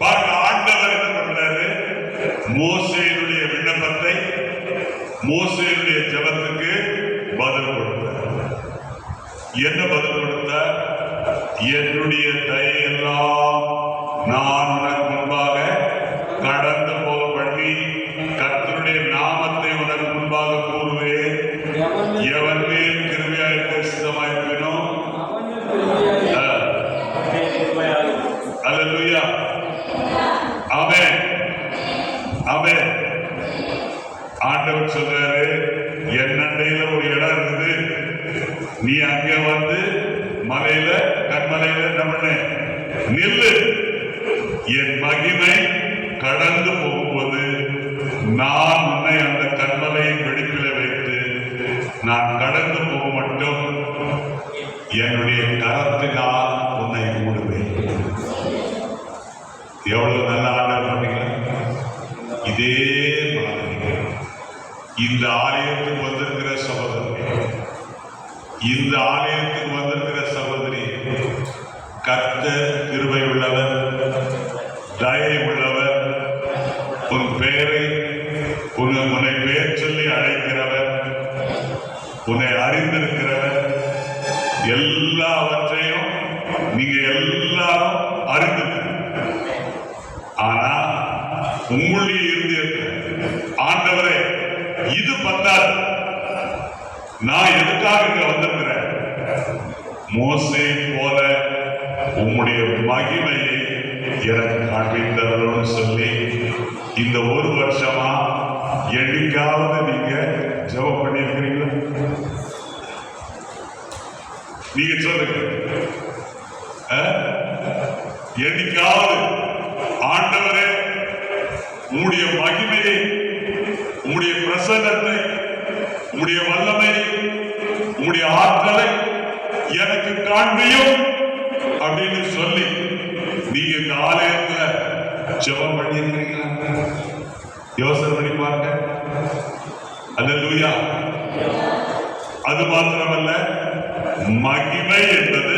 பாருங்க, ஆண்டவர் என்ன பண்றாரு? மோசேயுடைய விண்ணப்பத்தை, மோசேயுடைய ஜெபத்துக்கு பதில் கொடுத்தார். என்ன பதில் கொடுத்தார்? என்னுடைய தயையெல்லாம் நான் உனக்கு முன்பாக கடந்து போக பண்ணி கர்த்தருடைய நாமத்தை உனக்கு முன்பாக கூறுவேன். எவன் மேல் கிருபையாயிருக்க சித்தமாயிருக்கனோ. அல்லேலூயா, ஆமென், ஆமென். ஆண்டவர் சொல்றாரு, என் அண்டையில ஒரு இடம் இருக்குது, நீ அங்க மலையில கண்மலையில நம்ம நில்லு. என் மகிமை கடந்து போகும்போது நான் உன்னை அந்த கண்மலையின் வெடிப்பில வைத்து நான் கடந்து போக மட்டும் என்னுடைய கரத்தினால் உன்னை மூடுவேன். எவ்வளவு நல்ல ஆண்டவர் பண்ணீங்களா? இதே மாதிரி இந்த ஆலயத்துக்கு வந்திருக்கிற சகோதரி, இந்த ஆலயத்துக்கு வந்திருக்கிற சகோதரி, கர்த்தர் கிருபை உள்ளவர், தயை உள்ளவர், உன் பெயரை உன்னை பெயர் சொல்லி அழைக்கிறவர், உன்னை அறிந்திருக்கிறவர், எல்லாவற்றையும் நீங்க எல்லாரும் அறிந்திருக்க. ஆனா உங்களுடைய இருந்து ஆண்டவரே இது பத்தாது, நான் எதுக்காக இங்க வந்திருக்கிறேன்? மோசே போல உம்முடைய மகிமையை எனக்கு காண்பித்தவர்களும் சொல்லி இந்த ஒரு வருஷமா என்னைக்காவது நீங்க ஜெபம் பண்ணியிருக்கிறீங்களா? நீங்க சொல்லுங்க, என்னைக்காவது ஆண்டவரே, உம்முடைய மகிமையை, உம்முடைய பிரசன்னத்தை, உம்முடைய வல்லமை, உம்முடைய ஆற்றலை எனக்கு காண்பியும் அப்படின்னு சொல்லி நீங்க இந்த ஆலயத்துல ஜெபம் பண்ணிருக்கீங்களா? யோசனை பண்ணி பாருங்க. அல்லேலூயா. அது மாத்திரமல்ல, மகிமை என்பது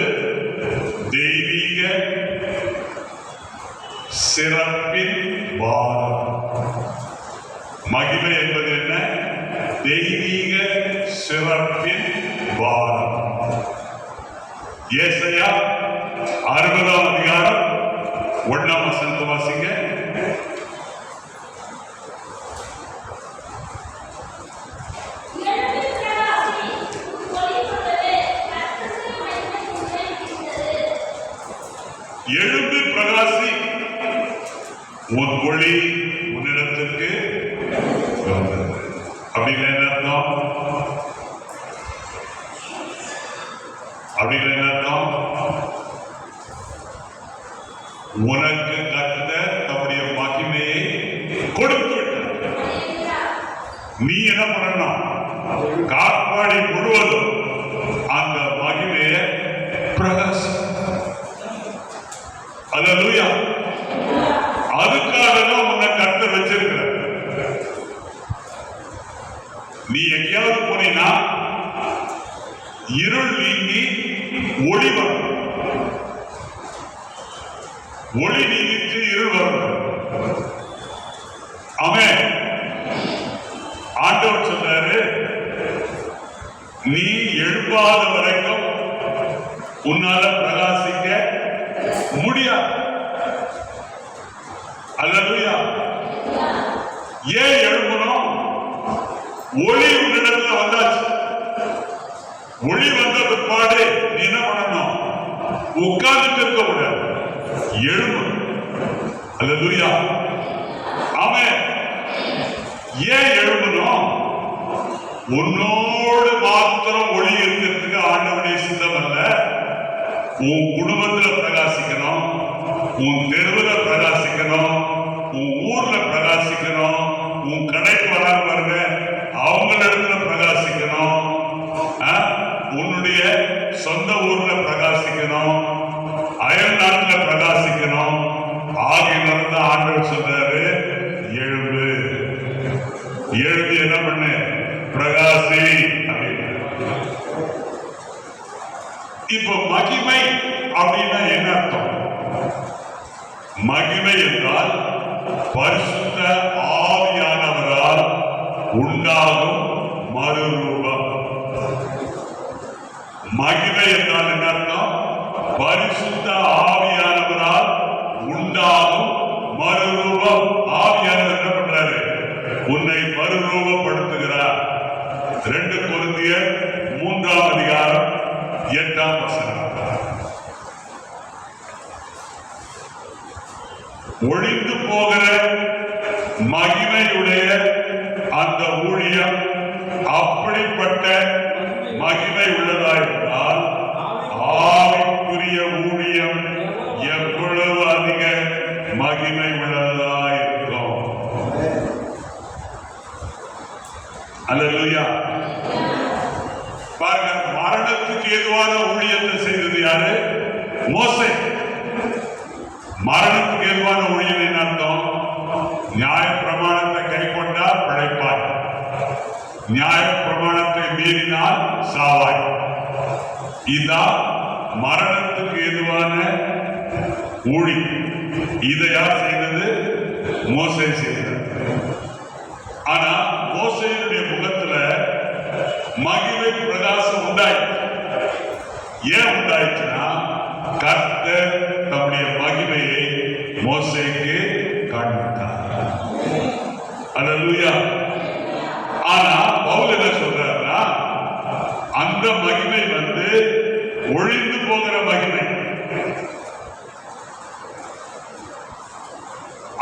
தெய்வீக சிறப்பின் வாரம். மகிமை என்பது என்ன? தெய்வீக சிறப்பின் வாரம். ஏசாயா 60ஆம் அதிகாரம் 1ஆம் வசனத்தை வாசிங்க. எழுந்து பிரகாசி, உன் ஒளி உன்னிடத்திற்கு வந்தது. அப்படின்னு என்ன அர்த்தம்? அப்படின்னு என்ன அர்த்தம்? உனக்கு கர்த்தர் தம்முடைய மகிமையை கொடுத்து விட்டார். நீ என்ன பண்ணணும்? காப்பாடி முழுவதும் அந்த மகிமையை பிரகாசி. அல்லேலூயா. அதுக்காக தான் உன்னை கர்த்தர் வச்சிருக்கிற. நீ எங்கேயாவது போனீங்கன்னா இருள் நீங்கி ஒளி வரும். ஒளி நீங்கிட்டு இருள் வரும். ஆமென். ஆண்டவர் சொன்னாரு, நீ எழுப்பாத வரைக்கும் உன்னால பிரகாசிக்க முடியாது. அல்லேலூயா. ஏன் எழுப்பணும்? ஒளி உன்னிடத்துல வந்தாச்சு. ஒளி வந்த பிற்பாடு நீ என்ன பண்ணணும்? உட்கார்ந்துட்டு இருக்க கூடாது, எழும்பு. அல்லேலூயா. ஆமென். ஏன் எழும்பணும்? உன்னோடு மாத்திரம் ஒளி இருக்கிறதுக்கு ஆண்டவனுடைய சித்தம் அல்ல. உன் குடும்பத்துல பிரகாசிக்கணும், உன் தெருவுல பிரகாசிக்கணும், உன் ஊர்ல பிரகாசிக்கணும், உன் கடைக்கு வராங்க பாருங்க அவங்களிடத்துல பிரகாசிக்கணும், உன்னுடைய சொந்த ஊர்ல பிரகாசிக்கணும், அயல் நாட்டுல பிரகாசிக்கணும். ஆகியனால ஆண்டவர் சொல்றாரு, எழும்பு, எழுந்து என்ன பண்ணு? பிரகாசி. இப்ப மகிமை அப்படின்னா என்ன அர்த்தம்? மகிமை என்றால் பரிசுத்த ஆவியானவரால் உண்டாகும் மறுரூபம். மகிமை என்றால் என்ன அர்த்தம்? பரிசுத்த ஆவியானவரால் உண்டாகும் மறுரூபம். ஆவியானவர் என்ன பண்றாரு? உன்னை மறுரூபப்படுத்துகிறார். 2 கொரிந்தியர் 3ஆம் அதிகாரம் 8ஆம் வசனம். ஒழிந்து போகிற மகிமையுடைய அந்த ஊழியம் அப்படிப்பட்ட மகிமை உள்ளதாயிருந்தால் ஆவிக்குரிய ஊழியம் எவ்வளவு அதிக மகிமை உள்ளதாயிருக்கும். அல்லேலூயா. பாருங்க, மரணத்துக்கு ஏதுவான ஊழியத்தை செய்தது யாரு? மோசே. மரணத்துக்கு ஏதுவான ஊழியம் என்ன அர்த்தம்? நியாய பிரமாணத்தை கை கொண்டால் பிழைப்பாய், நியாய பிரமாணத்தை மீறினால் சாவாய். இதான் மரணத்துக்கு ஏதுவான ஊழியம். இதை யார் செய்தது? மோசே செய்தது. ஆனா மோசேயுடைய முகத்துல மகிமை பிரகாசம் உண்டாயிற்று. ஏன் உண்டாயிற்றுன்னா, கர்த்தர் தம்முடைய மகிமையை மோசேக்கு காண்பித்தார். அல்லேலூயா. ஆனா பவுல் என்ன சொல்றாருன்னா, அந்த மகிமை ஒழிந்து போகிற மகிமை.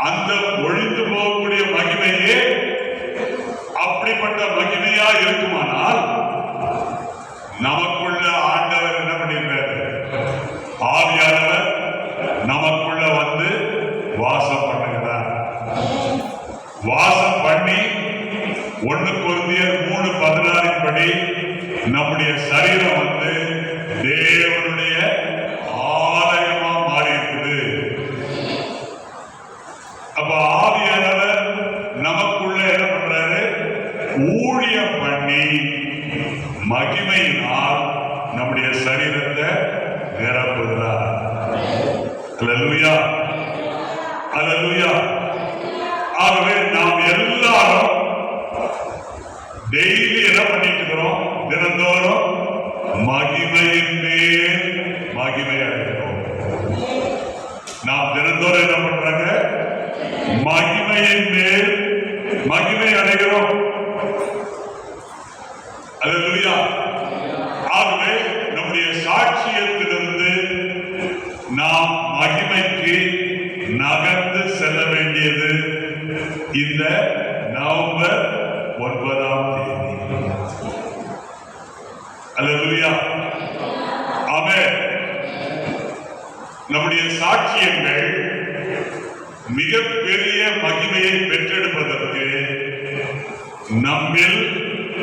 அந்த ஒழிந்து போகக்கூடிய மகிமையே அப்படிப்பட்ட மகிமையா இருக்குமானால், நமக்குள்ள ஆண்டவர் என்ன பண்ணியிருக்காரு? ஆவியானவர் நமக்குள்ள வந்து வாசம் 1 கொரிந்தியர் 3:16 படி நம்முடைய சரீரம் தேவனுடைய ஆலயமா மாறி இருக்குது. அப்ப ஆவியானவர் நமக்குள்ள என்ன பண்றாரு? ஊழியம் பண்ணி மகிமையினால் நம்முடைய சரீரத்தை நிரப்புகிறார். அல்லேலூயா, அல்லேலூயா. ஆகவே நாம் எல்லாரும் டெய்லி என்ன பண்ணிட்டு இருக்கிறோம்? தினந்தோறும் மகிமையின் மேல் மகிமை அடைகிறோம். நாம் தினந்தோறும் என்ன பண்றாங்க? மகிமையின் மேல் மகிமை அடைகிறோம். அல்லேலூயா. ஆகவே நம்முடைய சாட்சியத்திலிருந்து நாம் மகிமைக்கு நகர்ந்து செல்ல வேண்டியது இந்த நவம்பர் 9ஆம் தேதி. அல்லேலூயா, ஆமென். நம்முடைய சாட்சியங்கள் மிகப்பெரிய மகிமையை பெற்றெடுப்பதற்கு நம்மில்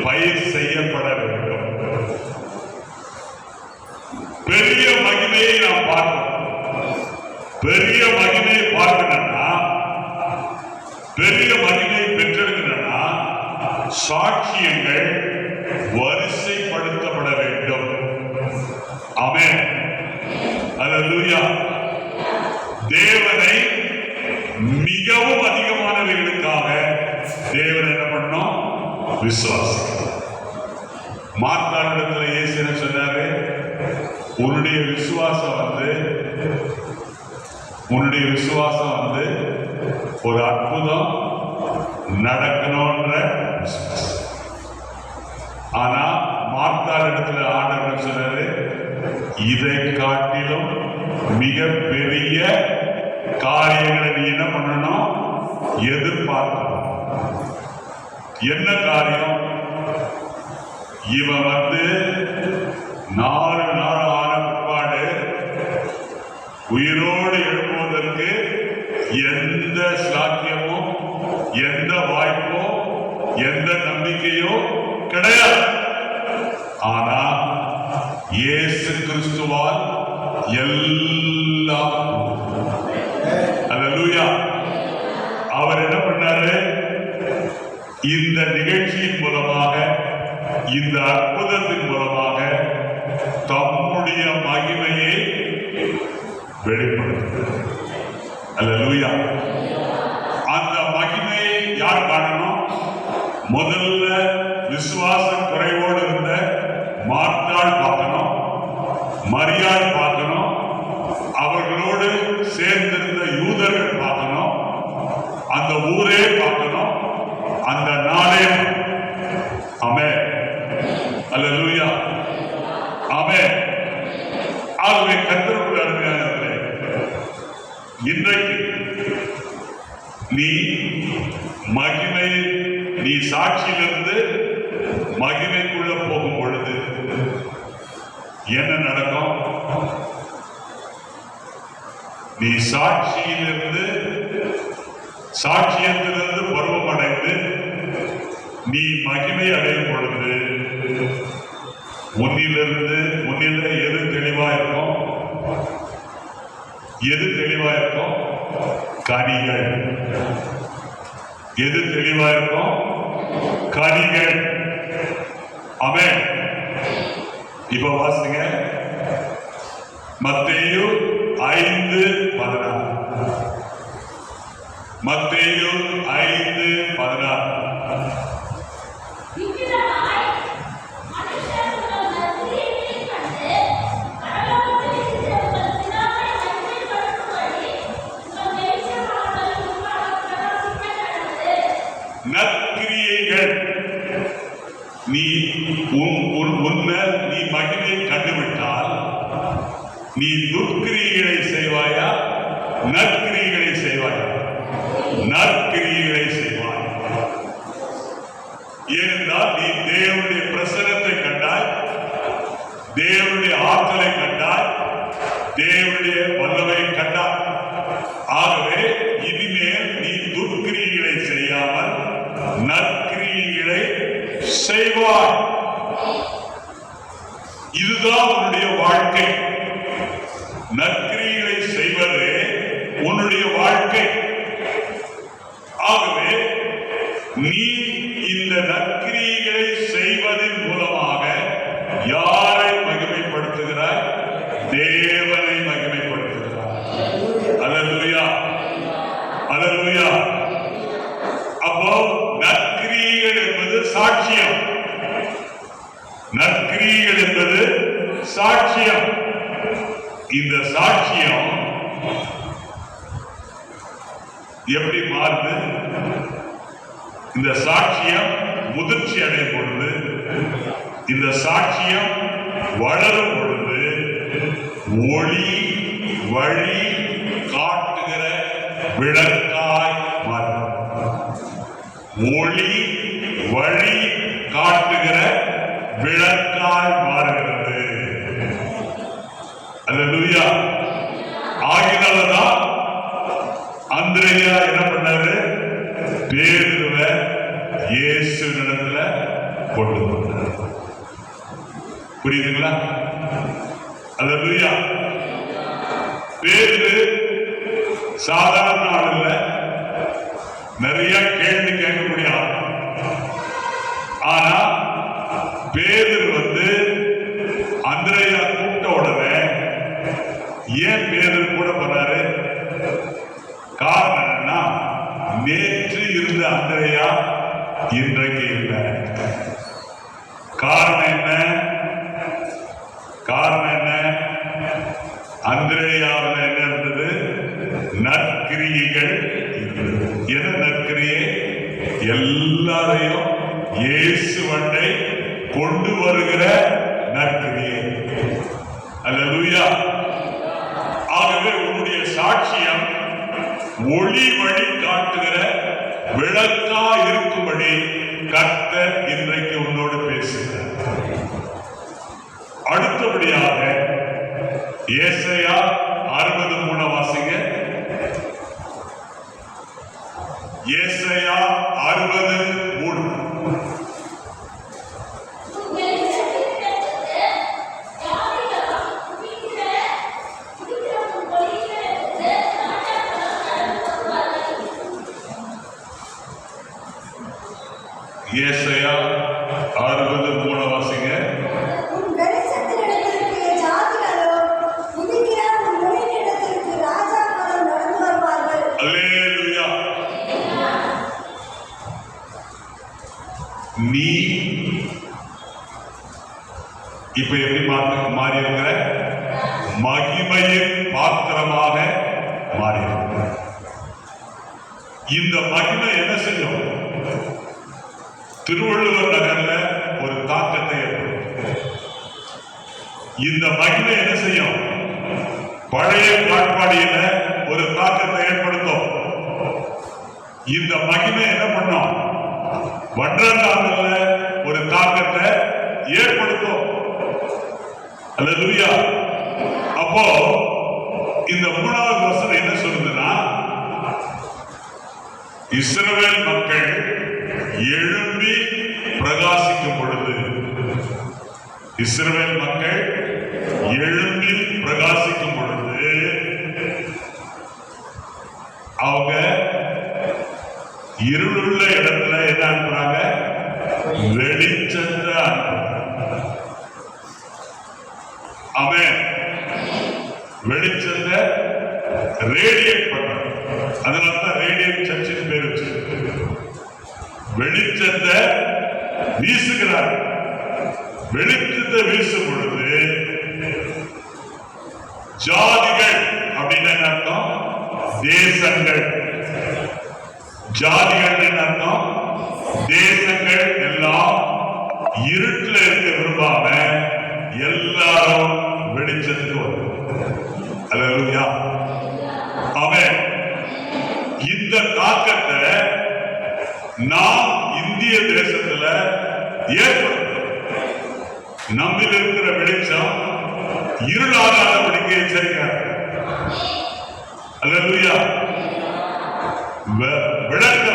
பயிர் செய்யப்பட வேண்டும். பெரிய மகிமையை நாம் பார்க்கணும். பெரிய மகிமையை பார்க்கணும்னா, பெரிய மகிமையை பெற்றெடுக்கணும்னா சாட்சியங்கள் வரிசைப்படுத்தப்பட வேண்டும். ஆமென், அல்லேலூயா. தேவனை மிகவும் அதிகமானவர்களுக்காக தேவன் என்ன பண்ணோம்? விசுவாசம். மார்த்தாளிடத்தில் இயேசு என்ன சொன்னாரு? உன்னுடைய விசுவாசம் ஒரு அற்புதம் நடக்கணும்ன்ற விசுவாசம். ஆனா மார்த்தாளிடத்தில் ஆண்டவர் சொன்னாரு, இதை காட்டிலும் மிகப்பெரிய காரியங்களை நீ என்ன பண்ணணும்? எதிர்பார்க்கணும். என்ன காரியம்? இவன் 4 நாள் ஆன பிற்பாடு உயிரோடு எழுப்புவதற்கு எந்த சாத்தியமோ, எந்த வாய்ப்போ, எந்த நம்பிக்கையோ கிடையாது. ஆனா இயேசு கிறிஸ்துவால் எல்லாம். அல்லேலூயா. அவர் என்ன பண்ணாரு? இந்த நிகழ்ச்சியின் மூலமாக, இந்த அற்புதத்தின் மூலமாக தம்முடைய மகிமையை வெளிப்படுத்துகிறார். அல்லேலூயா. அந்த மகிமையை யார் காணணும்? முதல்ல விசுவாச குறைவோடு இருந்த மார்த்தாள் பார்க்கணும், மரியாள் பார்க்கணும், அவர்களோடு சேர்ந்திருந்த யூதர்கள் பார்க்கணும், அந்த ஊரே பார்க்கணும், அந்த நாளே. ஆமென், அல்லேலூயா, ஆமென். ஆகவே கர்த்தருடைய அருமையானவர்களே, இன்றைக்கு நீ சாட்சியிலிருந்து மகிமைக்குள்ள போகும் பொழுது என்ன நடக்கும்? நீ சாட்சியத்திலிருந்து பருவம் அடைந்து நீ மகிமை அடையும் பொழுது உன்னில எது தெளிவா இருக்கும்? எது தெளிவா இருக்கும்? கனிகள். எது தெளிவா இருக்கும்? கனிகள். ஆமென். இப்ப வாசிங்க மத்தேயு 5:16. மத்தேயு 5:16. நற்கிரியைகள். நீ மகிமையை கண்டுவிட்டால் நீ துர்க்கிரியைகளை செய்வாயா? நற்கிரியைகளை செய்வாயா? நற்கிரியைகளை செய்வாய். ஏனென்றால் நீ தேவனுடைய பிரசன்னத்தை கண்டாய், தேவனுடைய ஆற்றலை கண்டாய், தேவனுடைய வல்லமை கண்டாய். ஆகவே இனிமேல் நீ துர்க்கிரியைகளை செய்யாமல் நற்கிரியைகளை செய்வாய். இதுதான் உன்னுடைய வாழ்க்கை. நற்கிரியைகளை செய்வது உன்னுடைய வாழ்க்கை. ஆகவே நீ இந்த நற்கிரியைகளை செய்வதன் மூலமாக யாரை மகிமைப்படுத்துகிறாய்? தேவனை மகிமைப்படுத்துகிறாய். அல்லேலூயா, அல்லேலூயா. அப்போ நற்கிரியைகள் என்பது சாட்சியம். நற்கிரியைகள் என்பது சாட்சியம். இந்த சாட்சியம் எப்படி மாறுது? இந்த சாட்சியம் முதிர்ச்சி அடையும் பொழுது, இந்த சாட்சியம் வளரும் பொழுது ஒளி வழி காட்டுகிற விளக்காய் மாறும். ஒளி வழி காட்டுகிற விளக்காய் மாறுகிறது. அல்லேலூயா. ஆகினால்தான் அந்திரேயா என்ன பண்ணாரு? பேதுருவை இயேசுவினிடத்துல கொண்டு வந்தார். புரியுதுங்களா? அல்லேலூயா. பேதுரு சாதாரண ஆள் இல்ல, நிறைய கேள்வி கேட்கக்கூடிய ஆள். ஆனா பேதுரு அந்திரேயா கூப்பிட்ட உடனே ஏன் பேதுரு கூட போறாரு? காரணம் என்னன்னா, நேற்று இருந்த அந்திரேயா இன்றைக்கு இல்லை. காரணம் என்ன? காரணம் என்ன? அந்திரேயாவில் என்ன இருந்தது? நற்கிரியைகள் இருந்தது. என்ன நற்கிரியை? எல்லாரையும் இயேசுவண்டை கொண்டு வருகிற நற்கிரியை. அல்லேலூயா. ஆகவே உன்னுடைய சாட்சியம் ஒளி வழி காட்டுகிற விளக்கா இருக்கும்படி கர்த்தர் இன்றைக்கு உன்னோடு பேசுகிறார். அடுத்தபடியாக ஏசாயா 63 வாசிங்க. ஏசாயா 63. ஏசாயா 63 வாசிங்க. அல்லேலூயா. நீ இப்ப எப்படி மாறி இருக்கிற? மகிமையின் பாத்திரமாக மாறி இருக்கிற. இந்த மகிமை என்ன செய்யும்? திருவள்ளுவர் நகர்ல ஒரு தாக்கத்தை ஏற்படுத்தும். இந்த மகிமை என்ன செய்யும்? பழைய காட்பாடியில ஒரு தாக்கத்தை ஏற்படுத்தும். இந்த மகிமை என்ன பண்ணும்? வற்றங்கால ஒரு தாக்கத்தை ஏற்படுத்தும். அல்லேலூயா. அப்போ இந்த 3வது வசனம் என்ன சொல்லுதுன்னா, இஸ்ரவேல் மக்கள் எழும்பி பிரகாசிக்கும் பொழுது, இஸ்ரவேல் மக்கள் எழும்பி பிரகாசிக்கும் பொழுது அவங்க இருளுள்ள இடத்துல என்ன அனுப்புறாங்க? வெளிச்சத்தை அனுப்புறாங்க. அவன் வெளிச்சத்தை ரேடியேட் பண்றான். அதனாலதான் ரேடியேட் சர்ச்சின் பேர் வச்சு வெளிச்சத்தை வீசுகிறார். வெளிச்சத்தை வீசும் பொழுது ஜாதிகள் அப்படின்னு என்ன அர்த்தம்? தேசங்கள். ஜாதிகள் என்ன அர்த்தம்? தேசங்கள் எல்லாம் இருட்டுல இருக்க விரும்பாம எல்லாரும் வெளிச்சத்துக்கு வரும். அல்லேலூயா. அவன் இந்த தாக்கத்தை நாம் இந்திய தேசத்துல ஏற்படுத்தும். நம்மில் இருக்கிற வெளிச்சம் இருளாகாதபடிக்கு எச்சரிக்கிறார். அல்லேலூயா. விளக்க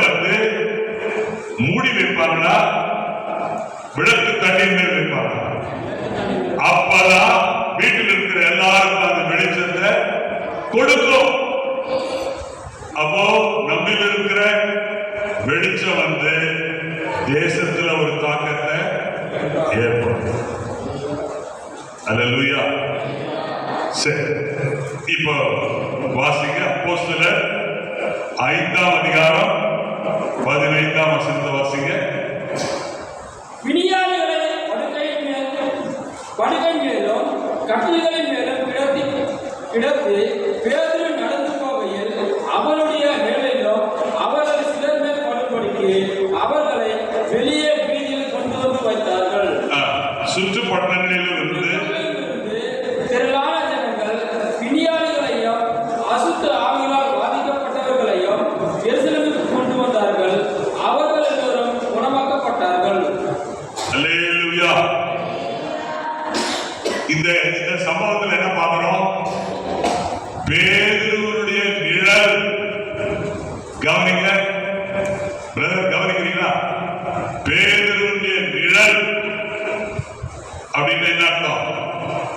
மூடி வைப்பாங்களா? விளக்கு தண்ணீர் மேல் வைப்பாங்க. அப்பதான் வீட்டில் இருக்கிற எல்லாருக்கும் அந்த வெளிச்சத்தை கொடுக்கும். அப்போ நம்மில் இருக்கிற வெளிச்சம் வந்து தேசத்துல ஒரு தாக்கத்தை ஏற்படும். அல்லேலூயா. சரி, இப்போ வாசிங்க அப்போஸ்தலர் 5ஆம் அதிகாரம் 15ஆம் வசனத்தை வாசிங்க. பிணியாளிகளை படுக்கை மேலும் கட்டில்களின் மேலும் கிடத்தி பேதுரு நடந்து போகையில் அவருடைய நிழலிலும் அவர்கள் சிலர் மேல் படும்படிக்கு அவர்களை வெளியே வீதியில் கொண்டு வந்து வைத்தார்கள். சுற்றுப்பட்டணிலிருந்து திரளான ஜனங்கள் பிணியாளிகளையும் அசுத்த ஆவிகளால் பாதிக்கப்பட்டவர்களையும் எருசலேமுக்கு கொண்டு வந்தார்கள். அவர்கள் எல்லோரும் குணமாக்கப்பட்டார்கள். அல்லேலூயா. இந்த சம்பவத்தில் என்ன பார்க்கிறோம்? பேதுருவுடைய நிழல். கவனிங்க பிரதர், கவனிக்கிறீங்களா? பேதுருவுடைய நிழல் அப்படின்னு என்ன அர்த்தம்?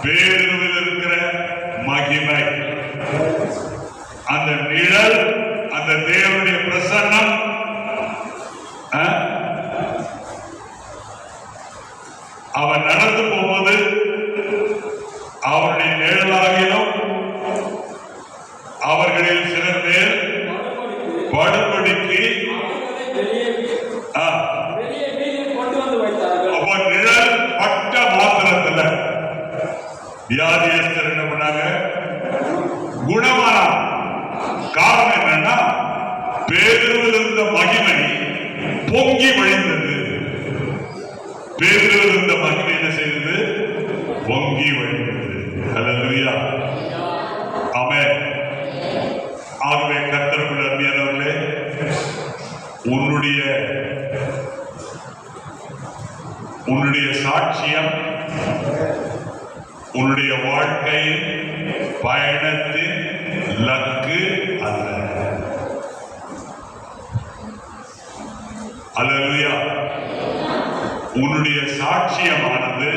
பேதுருவில் இருக்கிற மகிமை, அந்த நிழல், அந்த தேவனுடைய பிரசன்னம் அவன் நடந்து போவது அவருடைய நிழலாகிலும் அவர்களில் சிலர் மேல் படும்படிக்கு வெளியே வீதியில் கொண்டு வந்து வைத்தார்கள். அப்போ நிழல் பட்ட மாத்திரத்துல வியாதியஸ்தர் என்ன பண்ணாங்க? குணமானார். காரணம் என்னன்னா, பேதுருவில் இருந்த மகிமை பொங்கி வழிந்தது. பேதுருவில் இருந்த மகிமை என்ன செய்தது? பொங்கி வழிந்தது. அல்லேலூயா. ஆமென். ஆகவே கர்த்தருக்குள் அருமையானவர்களே, உன்னுடைய சாட்சியம் உன்னுடைய வாழ்க்கையின் பயணத்தின் லக்கு அல்ல. அல்லேலூயா. உன்னுடைய சாட்சியமானது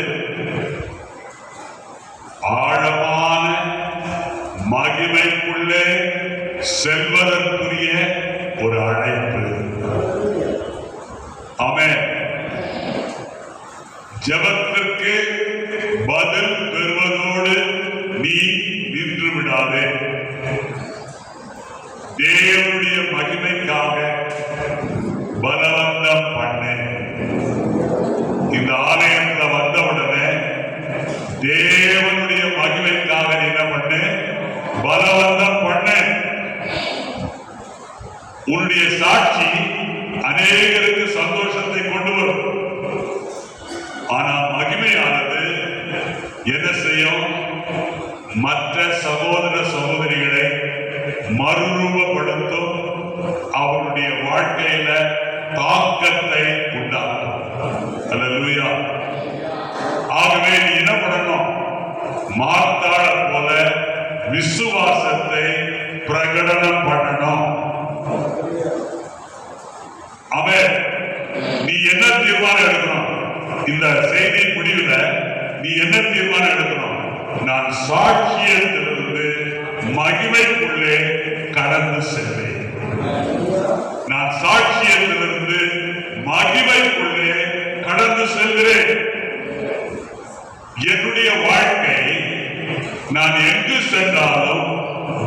ஆழமான மகிமைக்குள்ளே செல்வதற்குரிய ஒரு அழைப்பு. ஆமென். ஜெபத்திற்கு பதில் பெறுவதோடு நீ நின்று விடாதே. தேவனுடைய மகிமைக்காக பலவந்தம் பண்ணு. இந்த ஆலயத்தில் வந்தவுடனே தேவனுடைய மகிமைக்காக என்ன பண்ணு? பலவந்தம் பண்ணு. உன்னுடைய சாட்சி அநேகருக்கு சந்தோஷத்தை கொண்டு வரும். ஆனால் மகிமையானது என்ன செய்யும்? மற்ற சகோதர சகோதரிகளை மறுரூபப்படுத்தும். அவருடைய வாழ்க்கையில தாக்கத்தை உண்டாக்கும். அல்லேலூயா. ஆகவே நீ என்ன பண்ணணும்? மார்த்தாள போல விசுவாசத்தை பிரகடனம் பண்ணணும். அவன் நீ என்ன தீர்மானம் எடுக்கணும்? இந்த செய்தி முடிவுல நீ என்ன தீர்மானம் எடுக்கணும்? நான் சாட்சியத்திலிருந்து மகிமைக்குள்ளே கடந்து செல்வேன். நான் சாட்சியத்திலிருந்து மகிமைக்குள்ளே கடந்து செல்கிறேன். என்னுடைய வாழ்க்கை நான் எங்கு சென்றாலும்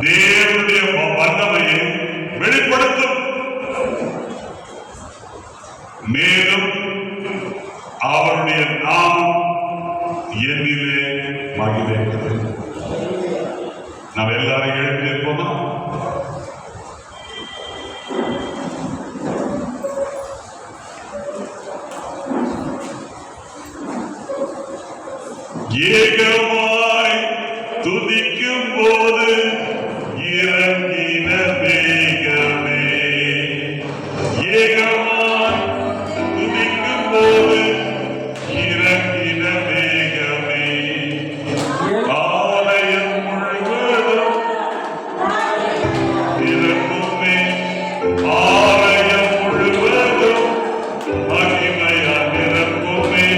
தேவனுடைய வல்லமையை வெளிப்படுத்தும். மேலும் அவருடைய நாமம் என்னிலே மகிழ்கிறது. நாம் எல்லாரும் எழுப்பி இருப்போமா? ஏகமாய் துதிக்கும் போது இறங்கின மேகமே, ஏகமாய் துதிக்கும் போது இறங்கின மேகமே, ஆலயம் முழுவதும் இறங்குமே, ஆலயம் முழுவதும் மகிமையால் நிரப்புமே.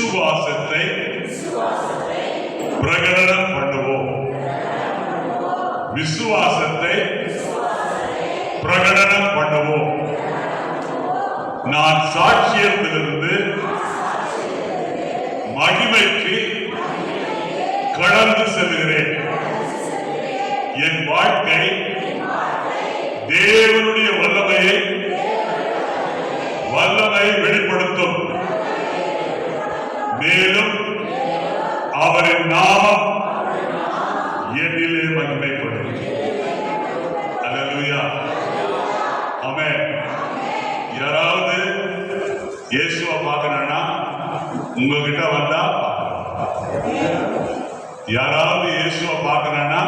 விசுவாசத்தை பிரகடனம் பண்ணுவோம். விசுவாசத்தை பிரகடனம் பண்ணுவோம். நான் சாட்சியத்திலிருந்து மகிமைக்கு கடந்து செல்கிறேன். என் வாழ்க்கை தேவனுடைய வல்லமையை வெளிப்படுத்தும். மேலும் அவரின் நாமம் என்னிலே மகிமைப்படும். அல்லேலூயா. ஆமென். யாராவது இயேசுவை பார்க்கணும்னா உங்ககிட்ட வந்தா, யாராவது இயேசுவை பார்க்கணும்னா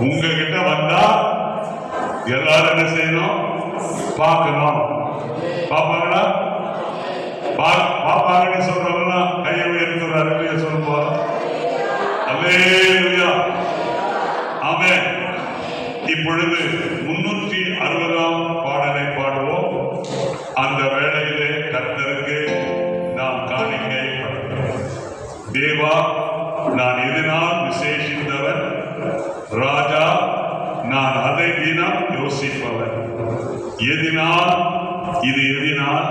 உங்ககிட்ட வந்தா எல்லாரும் என்ன செய்யணும்? பார்க்கணும். பாப்பாங்களா? பாப்பாங்கன்னு சொல்றவங்களா கையை உயர்த்துறாரு. சொல்லுவோம். அல்லேலூயா. ஆமென். இப்பொழுது 360ஆம் பாடலை பாடுவோம். அந்த வேளையிலே கர்த்தருக்கு நாம் காணிக்கை தேவா, நான் எதனால் விசேஷித்தவன், ராஜா நான் அதை தினம் யோசிப்பவன். எதினால் இது எதினால்